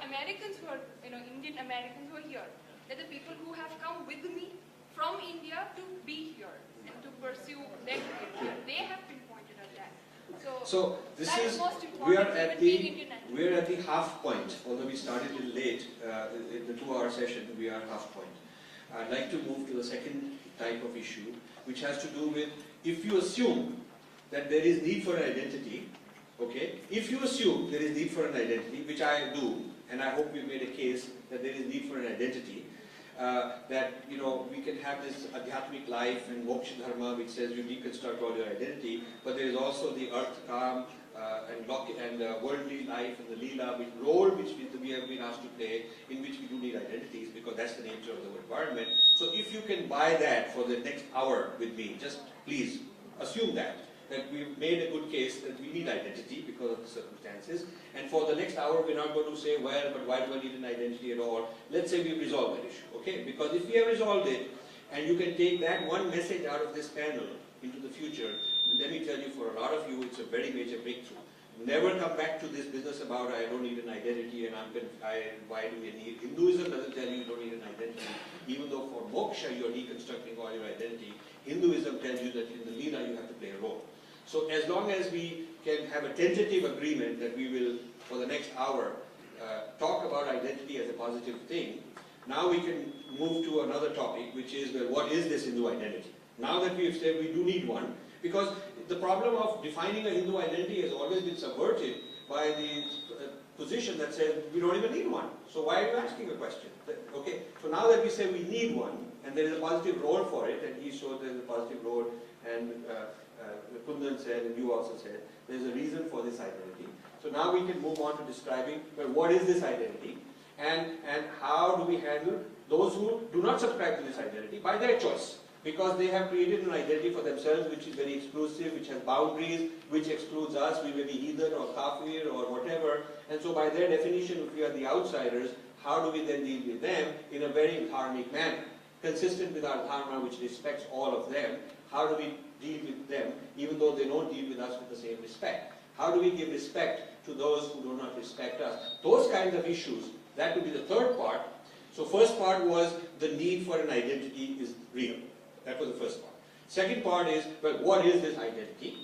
Speaker 4: Americans who are, Indian Americans who are here. They're the people who have come with me from India to be here and to pursue their career here. They have pinpointed at that.
Speaker 1: So this is,
Speaker 4: most important.
Speaker 1: we are at the half point. Although we started a little late in the 2-hour session, we are half point. I'd like to move to the second type of issue, which has to do with, if you assume that there is need for an identity, okay? If you assume there is need for an identity, which I do, and I hope we've made a case that there is need for an identity, that we can have this adhyatmic life and moksha dharma, which says you deconstruct all your identity, but there is also the earth, calm, and worldly life and the leela, which role which we have been asked to play, in which we do need identities, because that's the nature of the environment. So if you can buy that for the next hour with me, just please assume that we've made a good case that we need identity because of the circumstances, and for the next hour we're not going to say, well, but why do I need an identity at all? Let's say we've resolved that issue, okay? Because if we have resolved it, and you can take that one message out of this panel into the future, let me tell you, for a lot of you, it's a very major breakthrough. Never come back to this business about I don't need an identity and why do we need? Hinduism doesn't tell you don't need an identity. Even though for moksha you're deconstructing all your identity, Hinduism tells you that in the leela you have to play a role. So as long as we can have a tentative agreement that we will, for the next hour, talk about identity as a positive thing, now we can move to another topic, which is, well, what is this Hindu identity? Now that we have said we do need one, because the problem of defining a Hindu identity has always been subverted by the position that says we don't even need one. So why are you asking a question? Okay, so now that we say we need one, and there is a positive role for it, and he showed there is a positive role, and Kundan said, and you also said, there is a reason for this identity. So now we can move on to describing, well, what is this identity? And how do we handle those who do not subscribe to this identity by their choice? Because they have created an identity for themselves which is very exclusive, which has boundaries, which excludes us. We may be heathen or kafir or whatever. And so by their definition, if we are the outsiders, how do we then deal with them in a very dharmic manner? Consistent with our dharma, which respects all of them, how do we deal with them, even though they don't deal with us with the same respect? How do we give respect to those who do not respect us? Those kinds of issues, that would be the third part. So first part was the need for an identity is real. That was the first part. Second part is, well, what is this identity?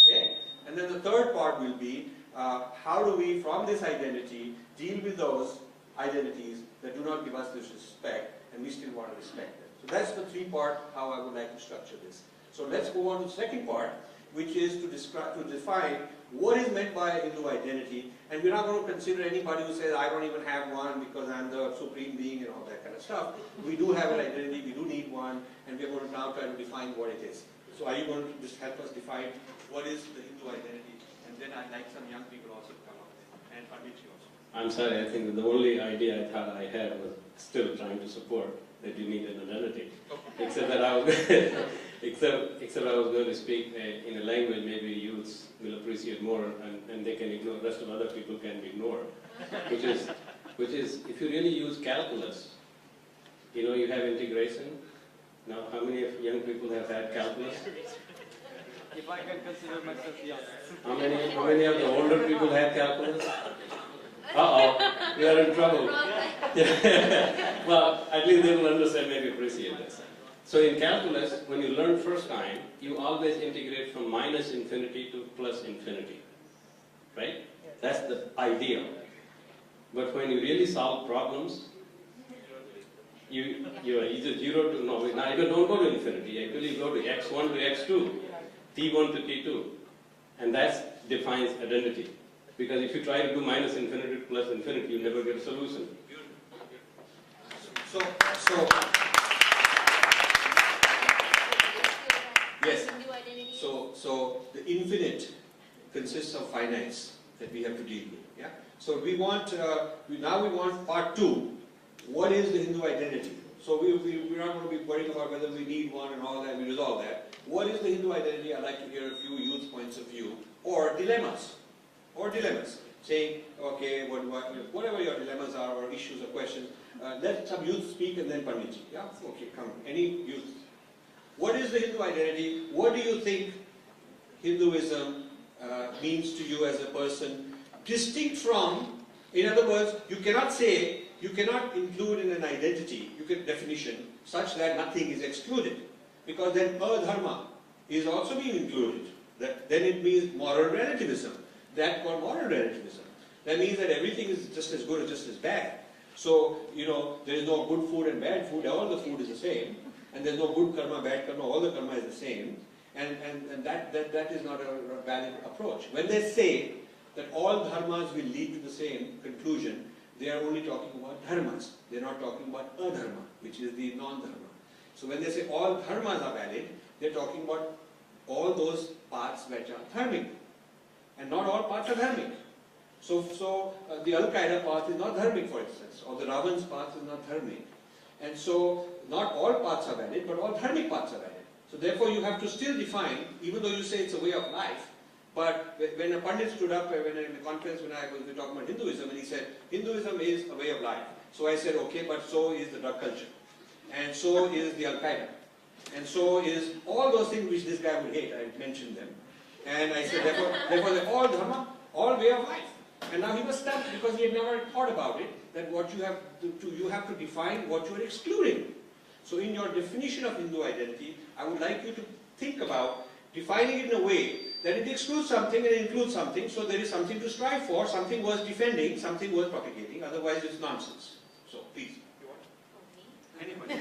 Speaker 1: Okay? And then the third part will be, how do we, from this identity, deal with those identities that do not give us this respect, and we still want to respect them. So that's the three-part, how I would like to structure this. So let's go on to the second part, which is to define what is meant by a Hindu identity. And we're not going to consider anybody who says, I don't even have one because I'm the supreme being and all that kind of stuff. We do have an identity, we do need one, and we're going to now try to define what it is. So are you going to just help us define what is the Hindu identity? And then I'd like some young people also to come up and Pandit also.
Speaker 12: I'm sorry, I think the only idea I thought I had was still trying to support that you need an identity. Except that I was except I was going to speak in a language maybe youths will appreciate more, and they can ignore, the rest of other people can be ignored. Which is if you really use calculus, you know, you have integration. Now, how many of young people have had calculus?
Speaker 13: If I can consider myself young.
Speaker 12: How many of the older people have calculus? Uh-oh, we are in trouble. Well, at least they will understand, maybe appreciate this. So in calculus, when you learn first time, you always integrate from minus infinity to plus infinity, right? That's the ideal. But when you really solve problems, you are either 0 to, no, now you don't go to infinity, actually you go to x1 to x2, t1 to t2, and that defines identity. Because if you try to do minus infinity to plus infinity, you never get a solution.
Speaker 1: Yes. So the infinite consists of finites that we have to deal with. Yeah. So we want now we want part 2. What is the Hindu identity? So we're not going to be worrying about whether we need one and all that. We resolve that. What is the Hindu identity? I'd like to hear a few youth points of view or dilemmas. Saying, okay, whatever your dilemmas are or issues or questions, let some youth speak and then Panditji. Yeah? Okay, come. Any youth? What is the Hindu identity? What do you think Hinduism means to you as a person? Distinct from, in other words, you cannot include in an identity, definition, such that nothing is excluded. Because then Dharma is also being included. Then it means moral relativism. That called moral relativism. That means that everything is just as good or just as bad. So, there is no good food and bad food, all the food is the same. And there's no good karma, bad karma, all the karma is the same. And that is not a valid approach. When they say that all dharmas will lead to the same conclusion, they are only talking about dharmas. They're not talking about adharma, which is the non-dharma. So when they say all dharmas are valid, they're talking about all those paths which are dharmic. And not all paths are dharmic. So the Al-Qaeda path is not dharmic, for instance, or the Ravan's path is not dharmic. And so not all paths are valid, but all dharmic paths are valid. So therefore you have to still define, even though you say it's a way of life, but when a Pandit stood up in a conference when I was talking about Hinduism, and he said, Hinduism is a way of life. So I said, okay, but so is the drug culture. And so is the Al-Qaeda. And so is all those things which this guy would hate. I mentioned them. And I said, therefore they're all dharma, all way of life. And now he was stumped because he had never thought about it, that what you have to define what you are excluding. So in your definition of Hindu identity, I would like you to think about defining it in a way that it excludes something and includes something, so there is something to strive for, something worth defending, something worth propagating, otherwise it's nonsense. So please. You want? Anybody?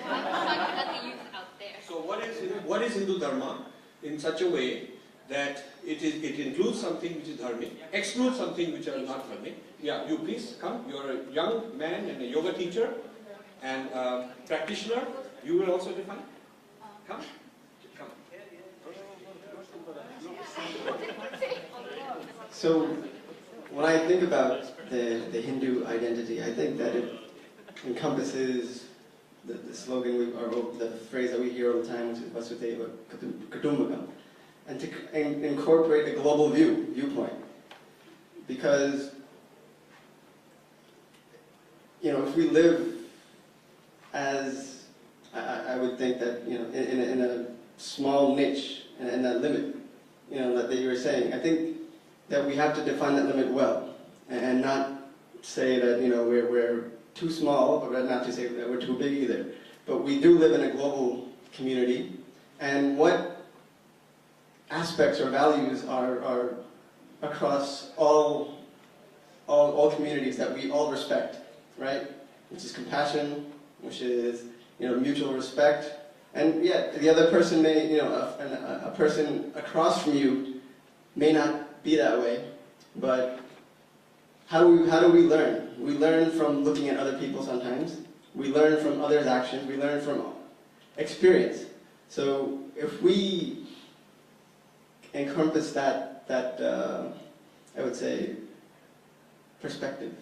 Speaker 1: So what is Hindu Dharma in such a way that it includes something which is dharmic, excludes something which are not dharmic. Yeah, you please come. You're a young man and a yoga teacher and a practitioner. You will also define. Come. Come.
Speaker 14: So when I think about the Hindu identity, I think that
Speaker 13: encompasses the slogan or the phrase that we hear all the time, which is Vasudhaiva Kutumbakam, and to incorporate a global viewpoint. Because, if we live as, I would think that, in a small niche, and that limit, that you were saying, I think that we have to define that limit well, and not say that, we're too small, but not to say that we're too big either. But we do live in a global community, and what aspects or values are across all communities that we all respect, right? Which is compassion, which is mutual respect, and yet the other person may, a person across from you may not be that way, but how do we learn? We learn from looking at other people sometimes. We learn from others' actions. We learn from experience. So if we encompass that I would say, perspective,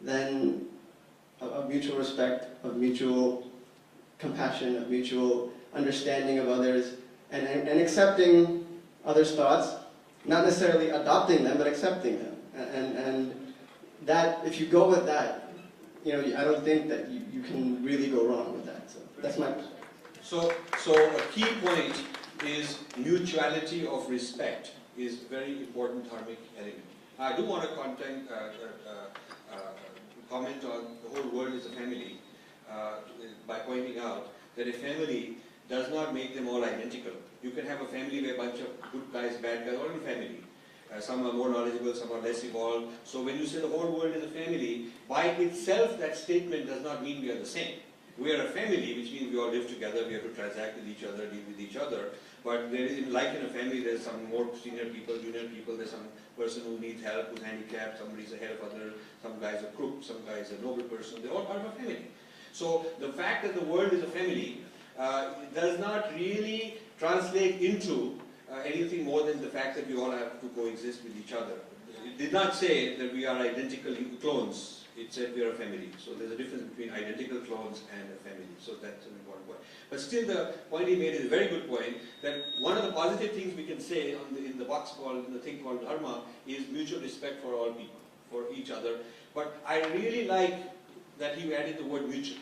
Speaker 13: then of mutual respect, of mutual compassion, of mutual understanding of others, and accepting others' thoughts, not necessarily adopting them, but accepting them. And that, if you go with that, I don't think that you can really go wrong with that. So that's my perspective.
Speaker 1: So a key point is mutuality of respect is very important dharmic element. I do want to comment on the whole world is a family by pointing out that a family does not make them all identical. You can have a family where a bunch of good guys, bad guys, all in family. Some are more knowledgeable, some are less evolved. So when you say the whole world is a family, by itself that statement does not mean we are the same. We are a family, which means we all live together, we have to transact with each other, deal with each other. But there is, like in a family, there's some more senior people, junior people, there's some person who needs help, who's handicapped, somebody's ahead of others, some guy's a crook, some guy's a noble person, they're all part of a family. So the fact that the world is a family does not really translate into anything more than the fact that we all have to coexist with each other. It did not say that we are identical clones. It said we are a family. So there's a difference between identical clones and a family. So that's an important point. But still, the point he made is a very good point, that one of the positive things we can say in the box called, in the thing called Dharma, is mutual respect for all people, for each other. But I really like that he added the word mutual,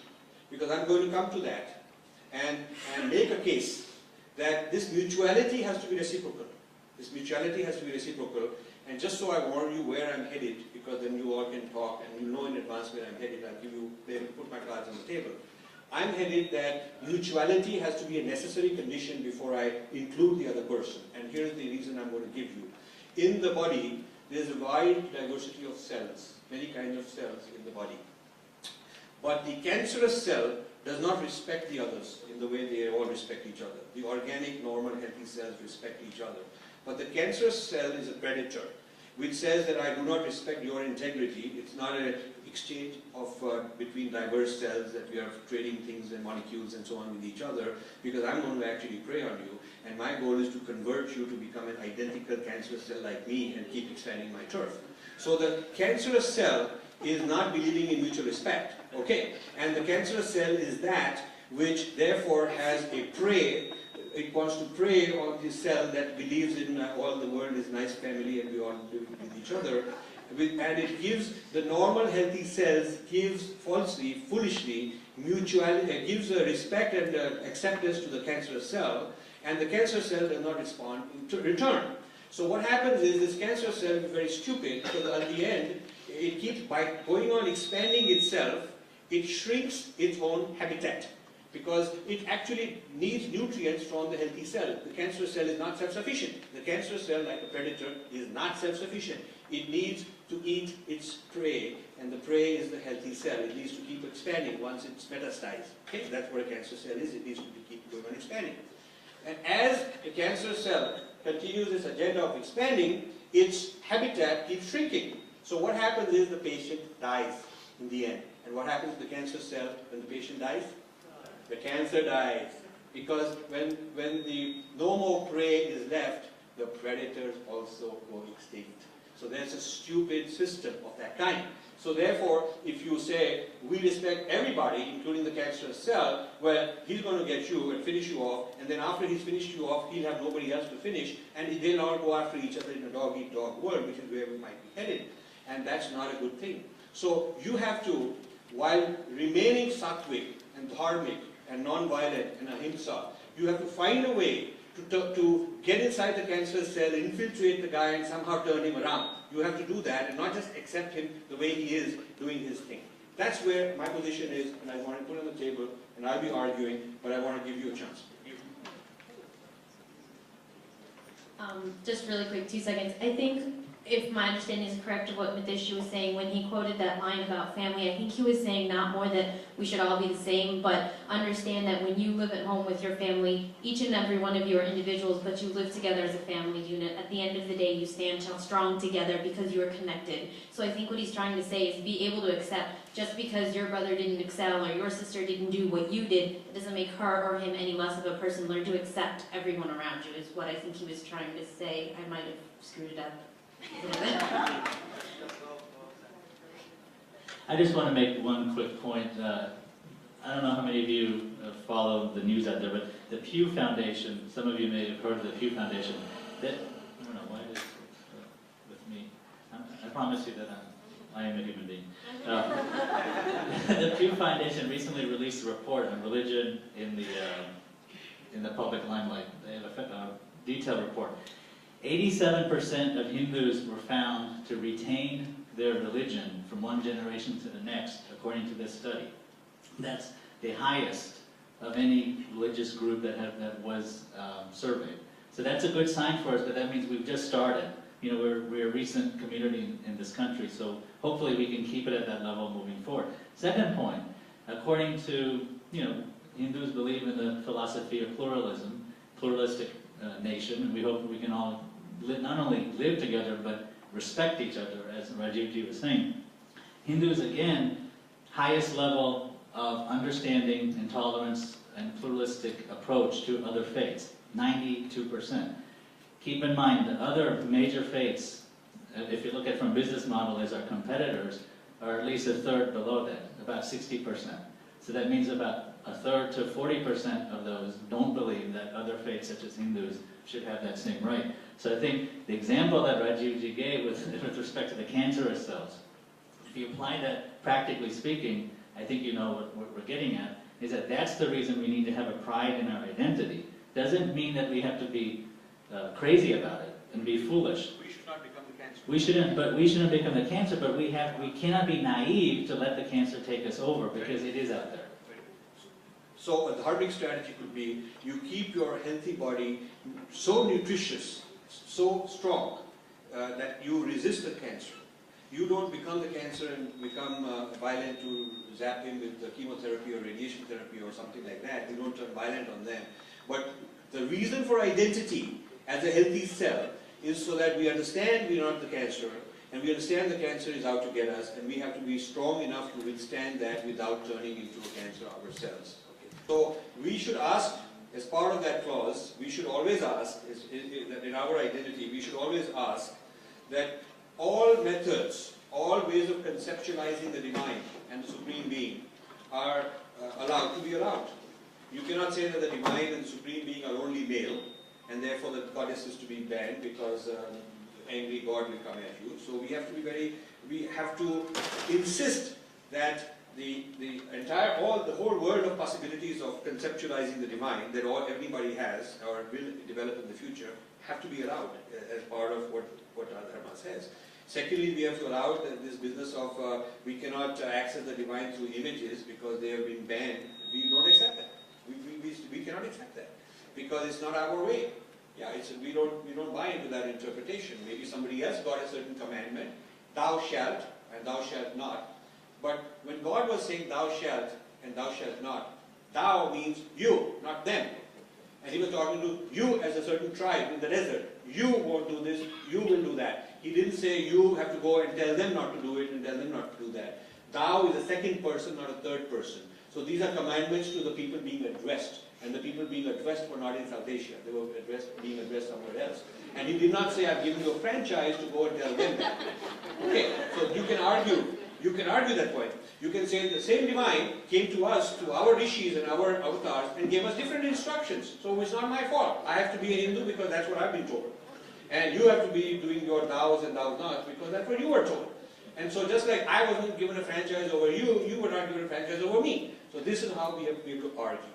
Speaker 1: because I'm going to come to that and make a case that this mutuality has to be reciprocal. This mutuality has to be reciprocal. And just so I warn you where I'm headed, because then you all can talk and you know in advance where I'm headed, I'll give you, maybe put my cards on the table. I'm headed that mutuality has to be a necessary condition before I include the other person. And here's the reason I'm going to give you. In the body, there's a wide diversity of cells, many kinds of cells in the body. But the cancerous cell does not respect the others in the way they all respect each other. The organic, normal, healthy cells respect each other. But the cancerous cell is a predator, which says that I do not respect your integrity. It's not an exchange of between diverse cells that we are trading things and molecules and so on with each other, because I'm going to actually prey on you, and my goal is to convert you to become an identical cancerous cell like me and keep expanding my turf. So the cancerous cell is not believing in mutual respect, okay? And the cancerous cell is that which therefore has a prey. It wants to prey on the cell that believes in all the world is nice family and we all live with each other. And it gives the normal healthy cells, gives falsely, foolishly, mutuality, gives a respect and acceptance to the cancerous cell, and the cancerous cell does not respond in return. So what happens is this cancerous cell is very stupid, because at the end, it keeps, by going on expanding itself, it shrinks its own habitat, because it actually needs nutrients from the healthy cell. The cancerous cell is not self-sufficient. The cancerous cell, like a predator, is not self-sufficient. It needs to eat its prey, and the prey is the healthy cell. It needs to keep expanding once it's metastasized. Okay? That's what a cancer cell is. It needs to keep going on expanding. And as the cancer cell continues its agenda of expanding, its habitat keeps shrinking. So what happens is the patient dies in the end. And what happens to the cancer cell when the patient dies? The cancer dies. Because when the no more prey is left, the predators also go extinct. So there's a stupid system of that kind. So therefore, if you say, we respect everybody, including the cancerous cell, well, he's going to get you and finish you off, and then after he's finished you off, he'll have nobody else to finish, and they'll all go after each other in a dog-eat-dog world, which is where we might be headed. And that's not a good thing. So you have to, while remaining sattvic and dharmic and non-violent and ahimsa, you have to find a way to get inside the cancerous cell, infiltrate the guy, and somehow turn him around. You have to do that and not just accept him the way he is doing his thing. That's where my position is, and I want to put it on the table, and I'll be arguing, but I want to give you a chance.
Speaker 3: Just really quick, 2 seconds. I think, if my understanding is correct of what Mitesh was saying, when he quoted that line about family, I think he was saying not more that we should all be the same, but understand that when you live at home with your family, each and every one of you are individuals, but you live together as a family unit. At the end of the day, you stand strong together because you are connected. So I think what he's trying to say is be able to accept, just because your brother didn't excel or your sister didn't do what you did, it doesn't make her or him any less of a person. Learn to accept everyone around you is what I think he was trying to say. I might have screwed it up.
Speaker 5: I just want to make one quick point. I don't know how many of you follow the news out there, but the Pew Foundation, some of you may have heard of the Pew Foundation. I don't know, why is it with me? I promise you that I am a human being. The Pew Foundation recently released a report on religion in the public limelight. They have a detailed report. 87% of Hindus were found to retain their religion from one generation to the next, according to this study. That's the highest of any religious group that was surveyed. So that's a good sign for us, but that means we've just started. You know, we're a recent community in this country, so hopefully we can keep it at that level moving forward. Second point, according to, Hindus believe in the philosophy of pluralism, pluralistic nation, and we hope we can all not only live together, but respect each other, as Rajivji was saying. Hindus, again, highest level of understanding and tolerance and pluralistic approach to other faiths, 92%. Keep in mind, the other major faiths, if you look at from business model as our competitors, are at least a third below that, about 60%. So that means about a third to 40% of those don't believe that other faiths, such as Hindus, should have that same right. So I think the example that Rajivji gave with respect to the cancerous cells, if you apply that practically speaking, I think you know what we're getting at, is that that's the reason we need to have a pride in our identity. Doesn't mean that we have to be crazy about it and be foolish.
Speaker 1: We should not become the cancer.
Speaker 5: We shouldn't become the cancer, but we cannot be naive to let the cancer take us over, because it is out there.
Speaker 1: So a dharmic strategy could be, you keep your healthy body so nutritious, so strong, that you resist the cancer. You don't become the cancer and become violent to zap him with the chemotherapy or radiation therapy or something like that. You don't turn violent on them. But the reason for identity as a healthy cell is so that we understand we are not the cancer, and we understand the cancer is out to get us, and we have to be strong enough to withstand that without turning into a cancer ourselves. So we should ask, as part of that clause, we should always ask, in our identity, we should always ask that all methods, all ways of conceptualizing the divine and the Supreme Being are allowed to be allowed. You cannot say that the divine and the Supreme Being are only male, and therefore the goddess is to be banned because angry God will come at you. So we have to insist that the whole world of possibilities of conceptualizing the divine that everybody has or will develop in the future have to be allowed as part of what our Dharma says. Secondly, we have to allow this business of we cannot access the divine through images because they have been banned. We don't accept that. We cannot accept that because it's not our way. Yeah, we don't buy into that interpretation. Maybe somebody else got a certain commandment, thou shalt and thou shalt not. But when God was saying thou shalt and thou shalt not, thou means you, not them. And he was talking to you as a certain tribe in the desert. You won't do this, you will do that. He didn't say you have to go and tell them not to do it and tell them not to do that. Thou is a second person, not a third person. So these are commandments to the people being addressed. And the people being addressed were not in South Asia. They were being addressed somewhere else. And he did not say, I've given you a franchise to go and tell them that. Okay, so you can argue You can argue that point. You can say the same divine came to us, to our rishis and our avatars, and gave us different instructions. So it's not my fault. I have to be a Hindu because that's what I've been told. And you have to be doing your thous and thous nots because that's what you were told. And so just like I wasn't given a franchise over you, you were not given a franchise over me. So this is how we have to be able to argue.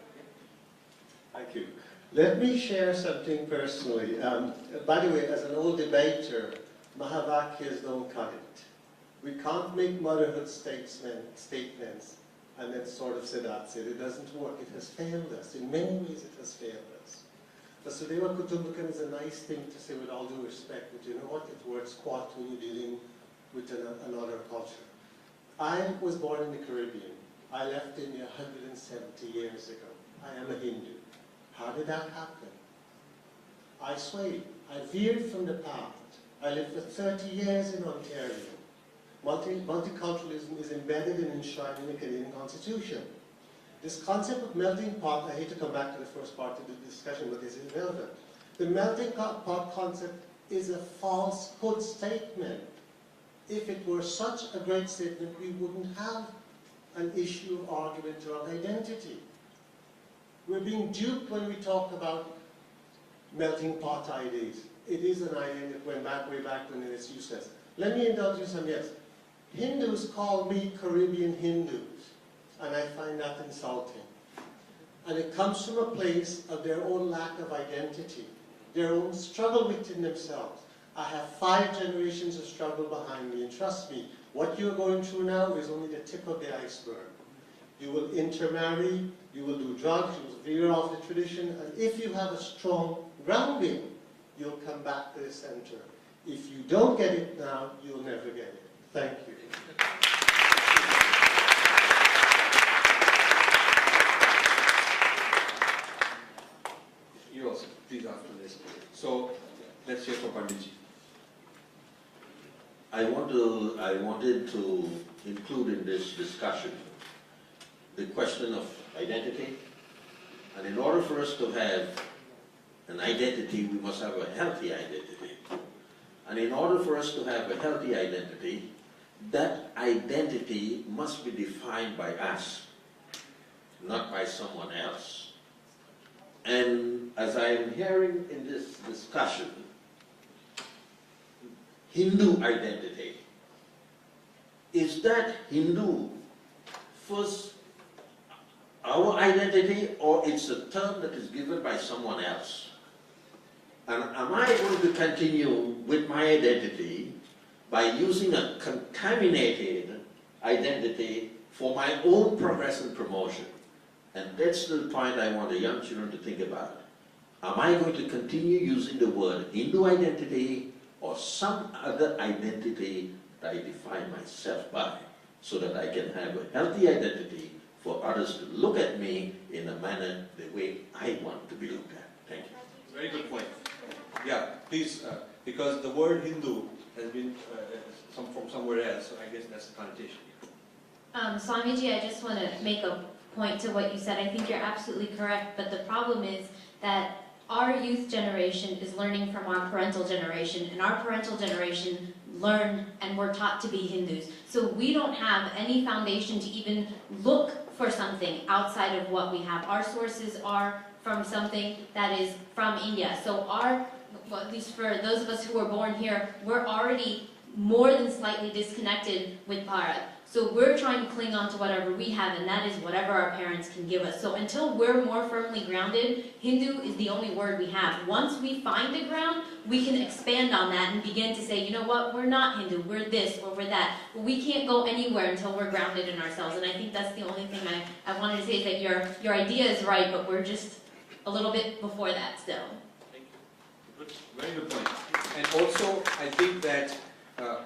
Speaker 14: Thank you. Let me share something personally. By the way, as an old debater, Mahavakyas don't cut it. We can't make motherhood statements and then sort of say that's it. It doesn't work. It has failed us. In many ways it has failed us. Vasudeva Kutumbakam is a nice thing to say with all due respect, but you know what? It works quite when you're dealing with another culture. I was born in the Caribbean. I left India 170 years ago. I am a Hindu. How did that happen? I swayed. I veered from the path. I lived for 30 years in Ontario. Multiculturalism is embedded and enshrined in the Canadian Constitution. This concept of melting pot, I hate to come back to the first part of the discussion, but this is relevant. The melting pot concept is a falsehood statement. If it were such a great statement, we wouldn't have an issue of argument around identity. We're being duped when we talk about melting pot ideas. It is an idea that went way back when it's useless. Let me indulge you some yes. Hindus call me Caribbean Hindus, and I find that insulting. And it comes from a place of their own lack of identity, their own struggle within themselves. I have 5 generations of struggle behind me, and trust me, what you're going through now is only the tip of the iceberg. You will intermarry, you will do drugs, you will veer off the tradition, and if you have a strong grounding, you'll come back to the center. If you don't get it now, you'll never get it. Thank you.
Speaker 1: You also, please after this. So, let's hear from Panditji.
Speaker 15: I wanted to include in this discussion the question of identity. And in order for us to have an identity, we must have a healthy identity. And in order for us to have a healthy identity, that identity must be defined by us, not by someone else. And as I am hearing in this discussion, Hindu identity, is that Hindu first our identity, or it's a term that is given by someone else? And am I going to continue with my identity by using a contaminated identity for my own progress and promotion? And that's the point I want the young children to think about. Am I going to continue using the word Hindu identity or some other identity that I define myself by, so that I can have a healthy identity for others to look at me in a manner the way I want to be looked at? Thank you.
Speaker 1: Very good point. Yeah, please, because the word Hindu has been from somewhere else, so I guess that's the connotation.
Speaker 3: Swamiji, I just want to make a point to what you said. I think you're absolutely correct, but the problem is that our youth generation is learning from our parental generation, and our parental generation learned and were taught to be Hindus. So we don't have any foundation to even look for something outside of what we have. Our sources are from something that is from India. So well, at least for those of us who were born here, we're already more than slightly disconnected with Bharat. So we're trying to cling on to whatever we have, and that is whatever our parents can give us. So until we're more firmly grounded, Hindu is the only word we have. Once we find a ground, we can expand on that and begin to say, you know what, we're not Hindu, we're this or we're that. But we can't go anywhere until we're grounded in ourselves. And I think that's the only thing I wanted to say, is that your idea is right, but we're just a little bit before that still.
Speaker 1: Thank you. Good. Very good point. And also, I think that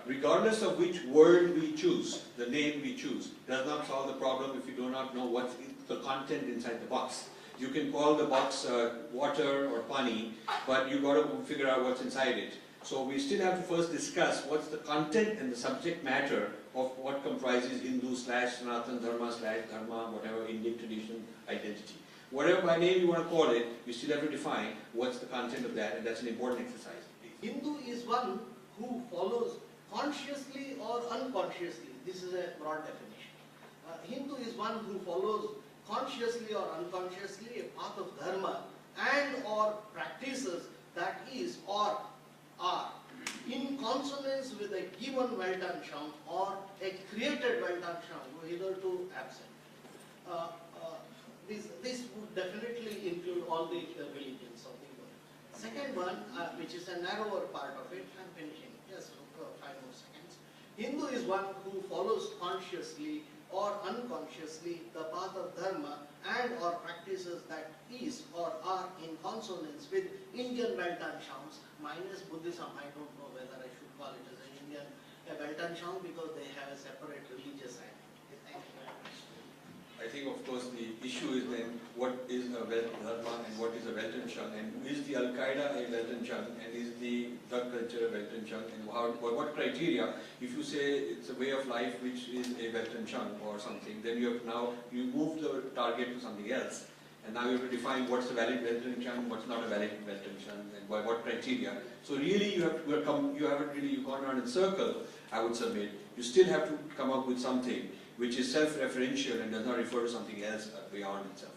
Speaker 1: regardless of which word we choose, the name we choose, does not solve the problem if you do not know what's the content inside the box. You can call the box water or pani, but you got to figure out what's inside it. So we still have to first discuss what's the content and the subject matter of what comprises Hindu / Sanatan, Dharma / Dharma, whatever, Indian tradition, identity. Whatever by name you want to call it, we still have to define what's the content of that, and that's an important exercise.
Speaker 16: Hindu is one who follows consciously or unconsciously This is a broad definition. Hindu is one who follows consciously or unconsciously a path of dharma and or practices that is or are in consonance with a given Weltanschauung or a created Weltanschauung, hitherto absent. This would definitely include all the religions of the world. Second one, which is a narrower part of it, I'm finishing, just 5 more seconds. Hindu is one who follows consciously or unconsciously the path of dharma and or practices that is or are in consonance with Indian Weltanschauungs minus Buddhism. I don't know whether I should call it as an Indian Weltanschauung because they have a separate religious identity. Thank you very much.
Speaker 1: I think, of course, the issue is then what is a Dharma and what is a Weltanschauung, and is the Al-Qaeda a Weltanschauung, and is the drug culture a Weltanschauung, and what criteria? If you say it's a way of life which is a Weltanschauung or something, then you have now, you move the target to something else, and now you have to define what's a valid Weltanschauung, what's not a valid Weltanschauung, and by what criteria. So really you've gone around in circle, I would submit. You still have to come up with something which is self-referential and does not refer to something else beyond itself.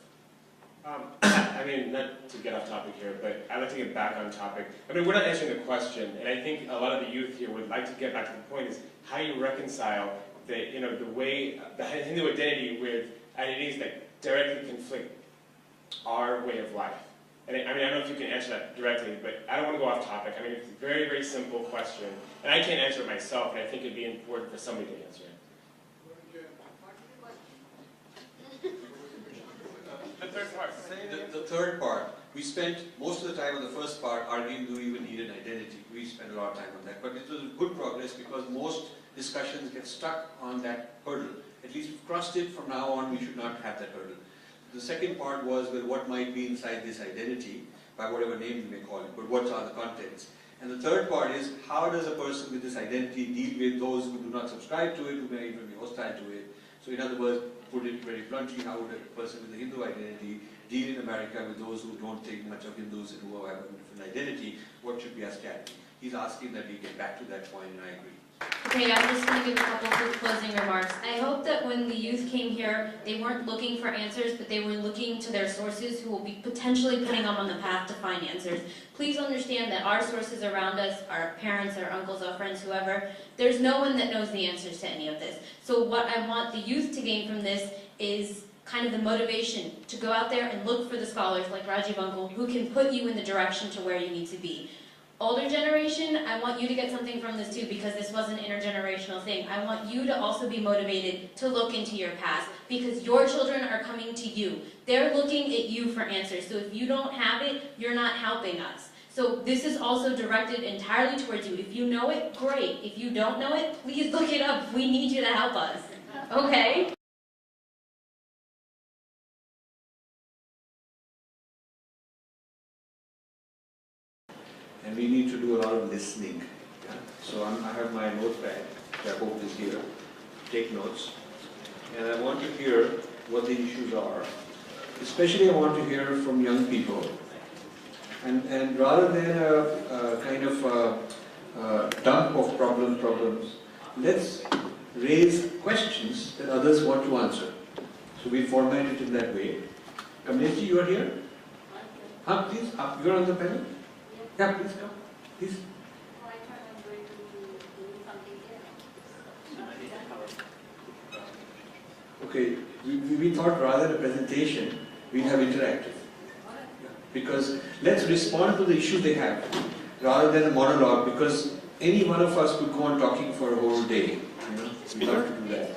Speaker 6: I mean, not to get off topic here, but I'd like to get back on topic. I mean, we're not answering the question, and I think a lot of the youth here would like to get back to the point is how you reconcile the, the way, the Hindu identity with identities that directly conflict our way of life. And I mean, I don't know if you can answer that directly, but I don't want to go off topic. I mean, it's a very, very simple question, and I can't answer it myself, and I think it'd be important for somebody to answer it.
Speaker 1: The third part. The third part. We spent most of the time on the first part arguing, do we even need an identity? We spent a lot of time on that. But it was good progress because most discussions get stuck on that hurdle. At least we've crossed it. From now on, we should not have that hurdle. The second part was, well, what might be inside this identity, by whatever name you may call it, but what are the contents? And the third part is, how does a person with this identity deal with those who do not subscribe to it, who may even be hostile to it? So in other words, put it very bluntly, how would a person with a Hindu identity deal in America with those who don't think much of Hindus and who have a different identity? What should be our strategy? He's asking that we get back to that point, and I agree.
Speaker 3: Okay, I'm just going to give a couple quick closing remarks. I hope that when the youth came here, they weren't looking for answers, but they were looking to their sources who will be potentially putting them on the path to find answers. Please understand that our sources around us, our parents, our uncles, our friends, whoever, there's no one that knows the answers to any of this. So what I want the youth to gain from this is kind of the motivation to go out there and look for the scholars like Rajiv Uncle who can put you in the direction to where you need to be. Older generation, I want you to get something from this too, because this was an intergenerational thing. I want you to also be motivated to look into your past, because your children are coming to you. They're looking at you for answers. So if you don't have it, you're not helping us. So this is also directed entirely towards you. If you know it, great. If you don't know it, please look it up. We need you to help us. Okay?
Speaker 1: And we need to do a lot of listening. Yeah? So I have my notepad, which I hope is here. Take notes. And I want to hear what the issues are. Especially I want to hear from young people. And rather than a kind of dump of problems, let's raise questions that others want to answer. So we format it in that way. Kamlesh, you are here? Please, you are on the panel? Yeah, please come. Please. Okay, we thought rather than a presentation, we'd have interactive. Because let's respond to the issues they have, rather than a monologue, because any one of us could go on talking for a whole day. We'd love to do that.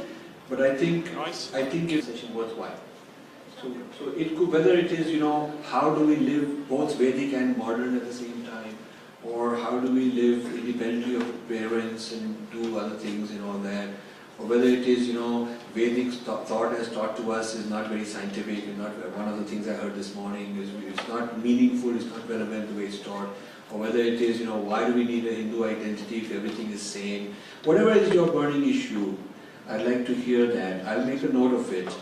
Speaker 1: But I think it's a session worthwhile. So it could, whether it is, how do we live both Vedic and modern at the same time, or how do we live independently of parents and do other things and all that, or whether it is, Vedic thought has taught to us is not very scientific, and not one of the things I heard this morning is it's not meaningful, it's not relevant the way it's taught, or whether it is, why do we need a Hindu identity if everything is same? Whatever is your burning issue, I'd like to hear that. I'll make a note of it.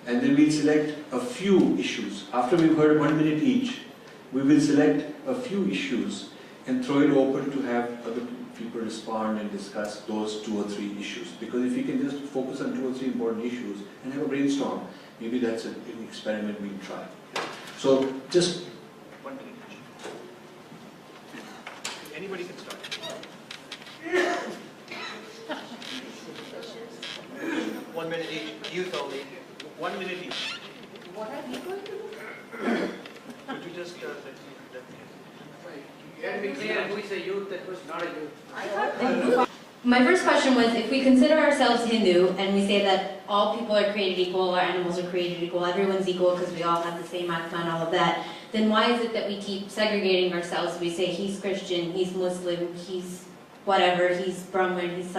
Speaker 1: And then we'll select a few issues. After we've heard 1 minute each, we will select a few issues and throw it open to have other people respond and discuss those 2 or 3 issues. Because if we can just focus on 2 or 3 important issues and have a brainstorm, maybe that's an experiment we'll try. So just
Speaker 2: 1 minute. Anybody can start. 1 minute each. Youth only. 1 minute each.
Speaker 16: What are we going to do?
Speaker 2: Could you just let
Speaker 16: You had to be clear who is a youth and who is not a youth.
Speaker 3: My first question was, if we consider ourselves Hindu and we say that all people are created equal, all animals are created equal, everyone's equal because we all have the same Atma and all of that, then why is it that we keep segregating ourselves? We say he's Christian, he's Muslim, he's whatever, he's Brahmin, he's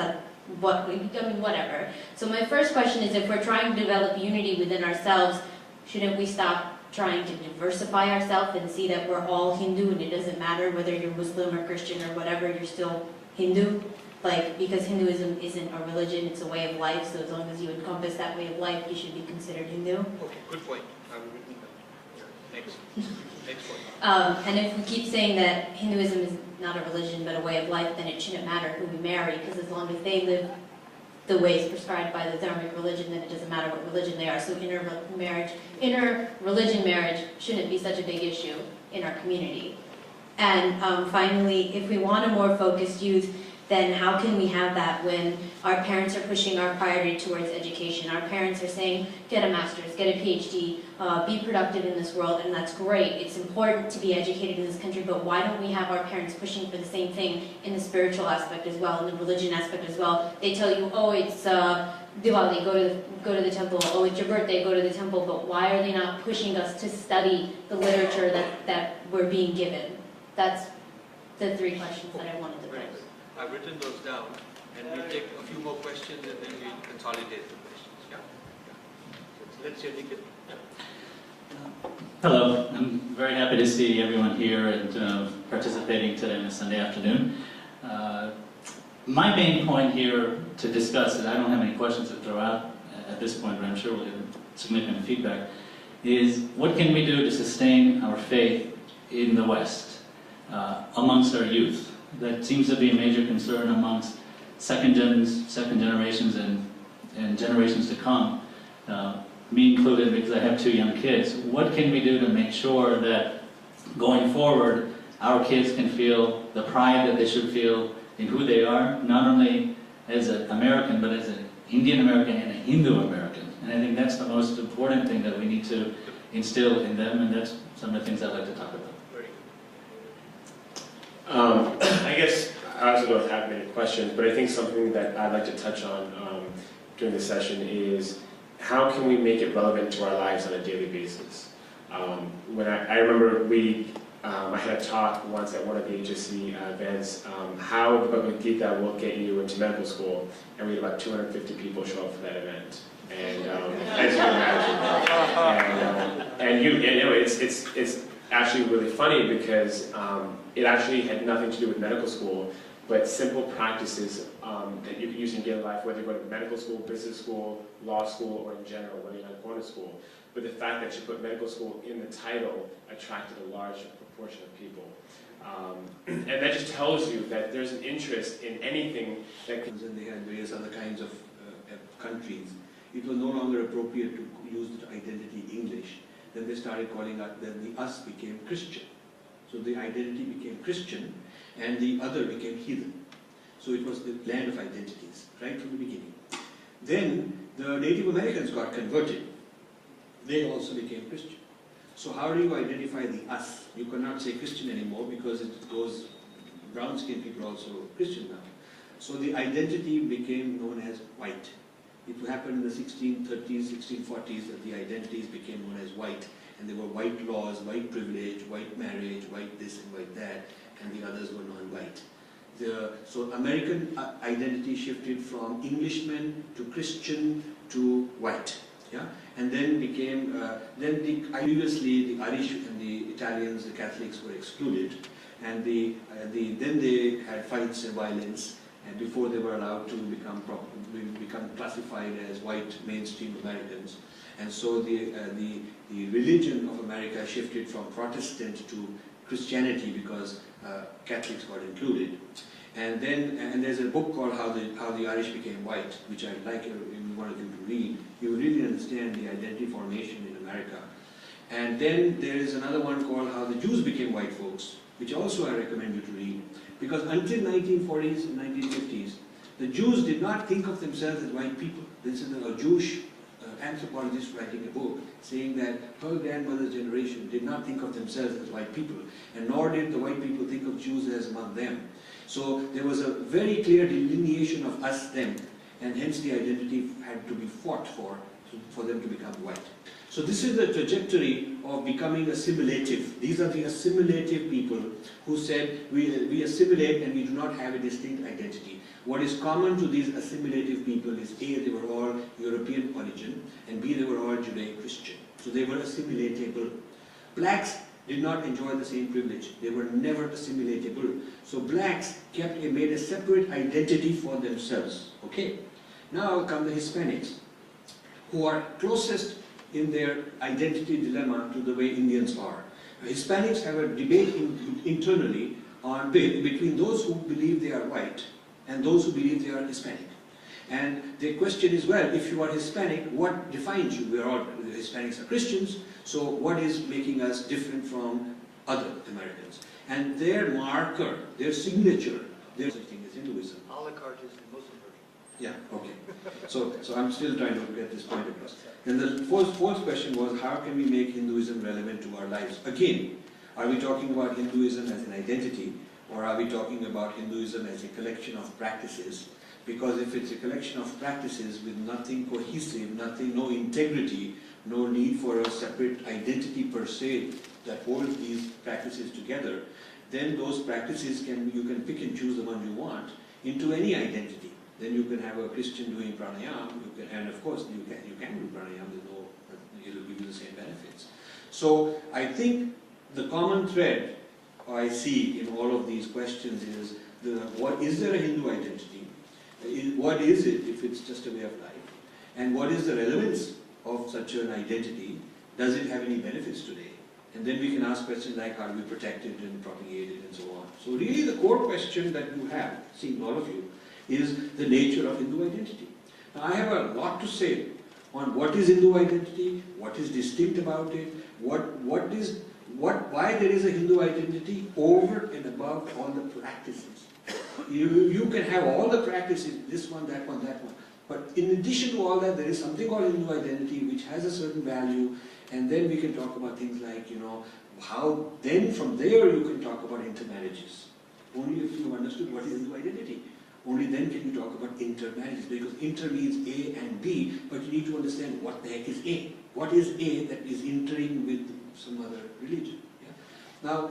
Speaker 3: whatever. So my first question is, if we're trying to develop unity within ourselves, shouldn't we stop trying to diversify ourselves and see that we're all Hindu and it doesn't matter whether you're Muslim or Christian or whatever, you're still Hindu? Like, because Hinduism isn't a religion, it's a way of life, so as long as you encompass that way of life, you should be considered Hindu.
Speaker 2: Okay, good point. I've written that. Next. Next point.
Speaker 3: And if we keep saying that Hinduism is not a religion but a way of life, then it shouldn't matter who we marry, because as long as they live the ways prescribed by the Dharmic religion, then it doesn't matter what religion they are. So inter-religion marriage shouldn't be such a big issue in our community. And finally, if we want a more focused youth, then how can we have that when our parents are pushing our priority towards education? Our parents are saying, get a master's, get a PhD, be productive in this world, and that's great. It's important to be educated in this country, but why don't we have our parents pushing for the same thing in the spiritual aspect as well, in the religion aspect as well? They tell you, oh, it's Diwali, go to the temple. Oh, it's your birthday, go to the temple. But why are they not pushing us to study the literature that we're being given? That's the 3 questions that I wanted to pose.
Speaker 2: I've written those down, and we'll take a few more questions and then we'll consolidate the questions. Yeah? So let's hear Zakir. Yeah.
Speaker 5: Hello, I'm very happy to see everyone here and participating today on a Sunday afternoon. My main point here to discuss, and I don't have any questions to throw out at this point, but I'm sure we'll get significant feedback, is what can we do to sustain our faith in the West amongst our youth? That seems to be a major concern amongst second generations and generations to come, me included because I have 2 young kids. What can we do to make sure that going forward our kids can feel the pride that they should feel in who they are, not only as an American but as an Indian American and a Hindu American? And I think that's the most important thing that we need to instill in them, and that's some of the things I'd like to talk about.
Speaker 6: I guess I also don't have many questions, but I think something that I'd like to touch on during the session is how can we make it relevant to our lives on a daily basis? When I remember I had a talk once at one of the HSC events, how the Bhagavad Gita will get you into medical school, and we had about 250 people show up for that event. And as you can imagine, it's actually really funny because it actually had nothing to do with medical school, but simple practices that you can use in daily life, whether you go to medical school, business school, law school, or in general, whether you're not going to school. But the fact that you put medical school in the title attracted a large proportion of people. And that just tells you that there's an interest in anything that can...
Speaker 1: And they had various other kinds of countries. It was no longer appropriate to use the identity English. Then they started calling us, then the us became Christian. So the identity became Christian and the other became heathen. So it was the land of identities, right from the beginning. Then the Native Americans got converted. They also became Christian. So how do you identify the us? You cannot say Christian anymore because it goes, brown-skinned people are also Christian now. So the identity became known as white. It happened in the 1630s, 1640s that the identities became known as white. And there were white laws, white privilege, white marriage, white this and white that, and the others were non-white. So American identity shifted from Englishman to Christian to white. Yeah? And then became, previously the Irish and the Italians, the Catholics were excluded. And then they had fights and violence, and before they were allowed to become classified as white mainstream Americans. And so the religion of America shifted from Protestant to Christianity because Catholics got included. And there's a book called How the Irish Became White, which I'd like one of you to read. You will really understand the identity formation in America. And then there is another one called How the Jews Became White Folks, which also I recommend you to read. Because until 1940s and 1950s, the Jews did not think of themselves as white people. This is a Jewish anthropologist writing a book saying that her grandmother's generation did not think of themselves as white people, and nor did the white people think of Jews as among them. So there was a very clear delineation of us, them, and hence the identity had to be fought for them to become white. So this is the trajectory of becoming assimilative. These are the assimilative people who said, we assimilate and we do not have a distinct identity. What is common to these assimilative people is A, they were all European origin, and B, they were all Judeo-Christian. So they were assimilatable. Blacks did not enjoy the same privilege. They were never assimilatable. So blacks made a separate identity for themselves. Okay? Now come the Hispanics, who are closest in their identity dilemma to the way Indians are. Hispanics have a debate internally between those who believe they are white and those who believe they are Hispanic. And the question is, well, if you are Hispanic, what defines you? Hispanics are Christians, so what is making us different from other Americans? And their marker, their signature, their such thing as Hinduism.
Speaker 16: A la carte is the Muslim version.
Speaker 1: Yeah, okay. So I'm still trying to get this point across. Then the fourth question was, how can we make Hinduism relevant to our lives? Again, are we talking about Hinduism as an identity, or are we talking about Hinduism as a collection of practices? Because if it's a collection of practices with nothing cohesive, no integrity, no need for a separate identity per se that holds these practices together, then those practices you can pick and choose the one you want into any identity. Then you can have a Christian doing pranayama, and of course you can do pranayama, it'll give you the same benefits. So I think the common thread I see in all of these questions is, is there a Hindu identity? What is it if it's just a way of life? And what is the relevance of such an identity? Does it have any benefits today? And then we can ask questions like, are we protected and propagated and so on. So really the core question that you have, seeing all of you, is the nature of Hindu identity. Now I have a lot to say on what is Hindu identity, what is distinct about it, why there is a Hindu identity over and above all the practices. You can have all the practices, this one, that one, that one. But in addition to all that, there is something called Hindu identity which has a certain value, and then we can talk about things like, how then from there you can talk about intermarriages. Only if you understood what is Hindu identity. Only then can you talk about intermarriages, because inter means A and B, but you need to understand what the heck is A. What is A that is entering with some other religion? Yeah? Now,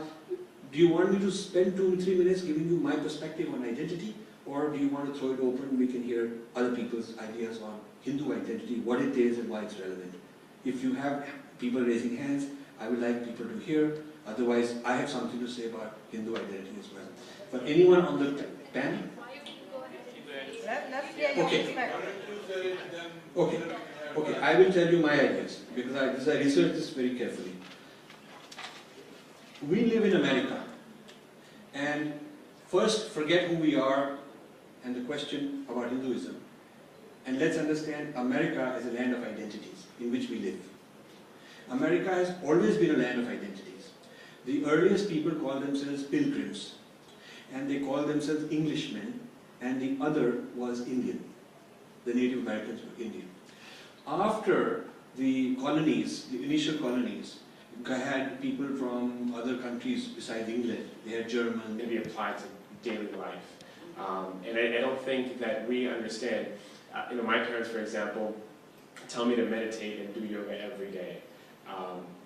Speaker 1: do you want me to spend 2 or 3 minutes giving you my perspective on identity, or do you want to throw it open and we can hear other people's ideas on Hindu identity, what it is and why it's relevant? If you have people raising hands, I would like people to hear. Otherwise, I have something to say about Hindu identity as well. But anyone on the panel? Okay, I will tell you my ideas, because I researched this very carefully. We live in America, and first forget who we are and the question about Hinduism, and let's understand America as a land of identities in which we live. America has always been a land of identities. The earliest people called themselves pilgrims, and they called themselves Englishmen, and the other was Indian. The Native Americans were Indian. After the colonies, the initial colonies, had people from other countries besides England. They had German.
Speaker 6: Maybe applied to daily life. And I don't think that we understand. My parents, for example, tell me to meditate and do yoga every day.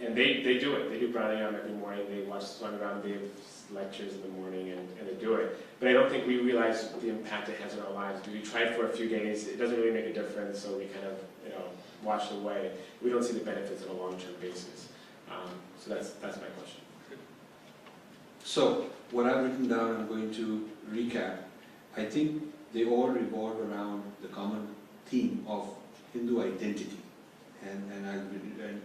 Speaker 6: And they do it. They do pranayama every morning. They watch Swami Ramdev's lectures in the morning and they do it. But I don't think we realize the impact it has on our lives. We try it for a few days. It doesn't really make a difference, so we kind of wash it away. We don't see the benefits on a long-term basis. So that's my question.
Speaker 1: So what I've written down, I'm going to recap. I think they all revolve around the common theme of Hindu identity. And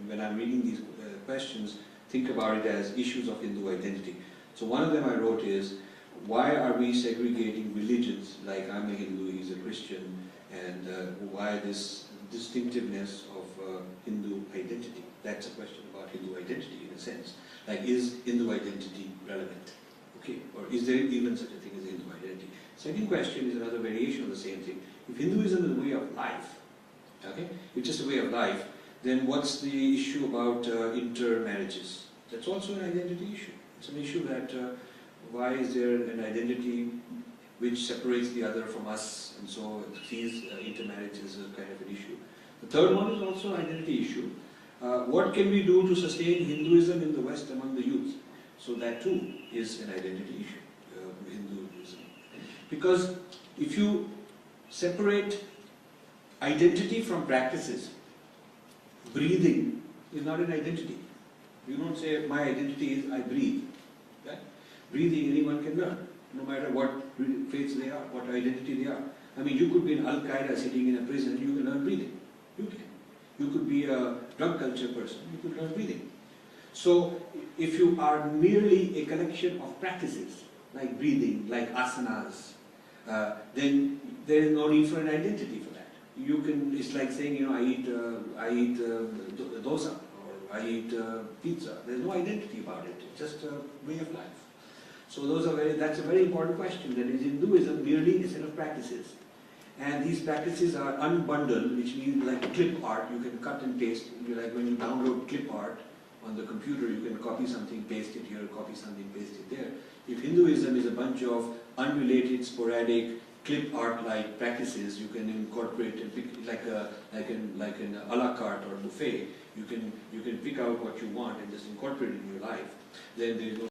Speaker 1: when I'm reading these questions, think about it as issues of Hindu identity. So one of them I wrote is, why are we segregating religions, like I'm a Hindu, he's a Christian, and why this distinctiveness of Hindu identity? That's a question about Hindu identity in a sense. Like, is Hindu identity relevant? Okay, or is there even such a thing as Hindu identity? Second question is another variation of the same thing. If Hinduism is a way of life, okay, if it's just a way of life, then what's the issue about intermarriages? That's also an identity issue. It's an issue that why is there an identity which separates the other from us, and so it sees intermarriage as a kind of an issue. The third one is also an identity issue. What can we do to sustain Hinduism in the West among the youth? So that too is an identity issue, Hinduism. Because if you separate identity from practices, breathing is not an identity. You don't say, my identity is I breathe. Okay? Breathing anyone can learn, no matter what faiths they are, what identity they are. I mean, you could be in Al-Qaeda sitting in a prison, you can learn breathing. You can. You could be a drug culture person, you could learn breathing. So, if you are merely a collection of practices, like breathing, like asanas, then there is no need for an identity for that. You can, it's like saying, you know, I eat dosa, or I eat pizza. There's no identity about it, it's just a way of life. So that's a very important question, that is Hinduism merely a set of practices. And these practices are unbundled, which means like clip art, you can cut and paste. Like when you download clip art on the computer, you can copy something, paste it here, copy something, paste it there. If Hinduism is a bunch of unrelated, sporadic, clip art-like practices, you can incorporate and pick, like an a la carte or buffet. You can pick out what you want and just incorporate it in your life. Then there is no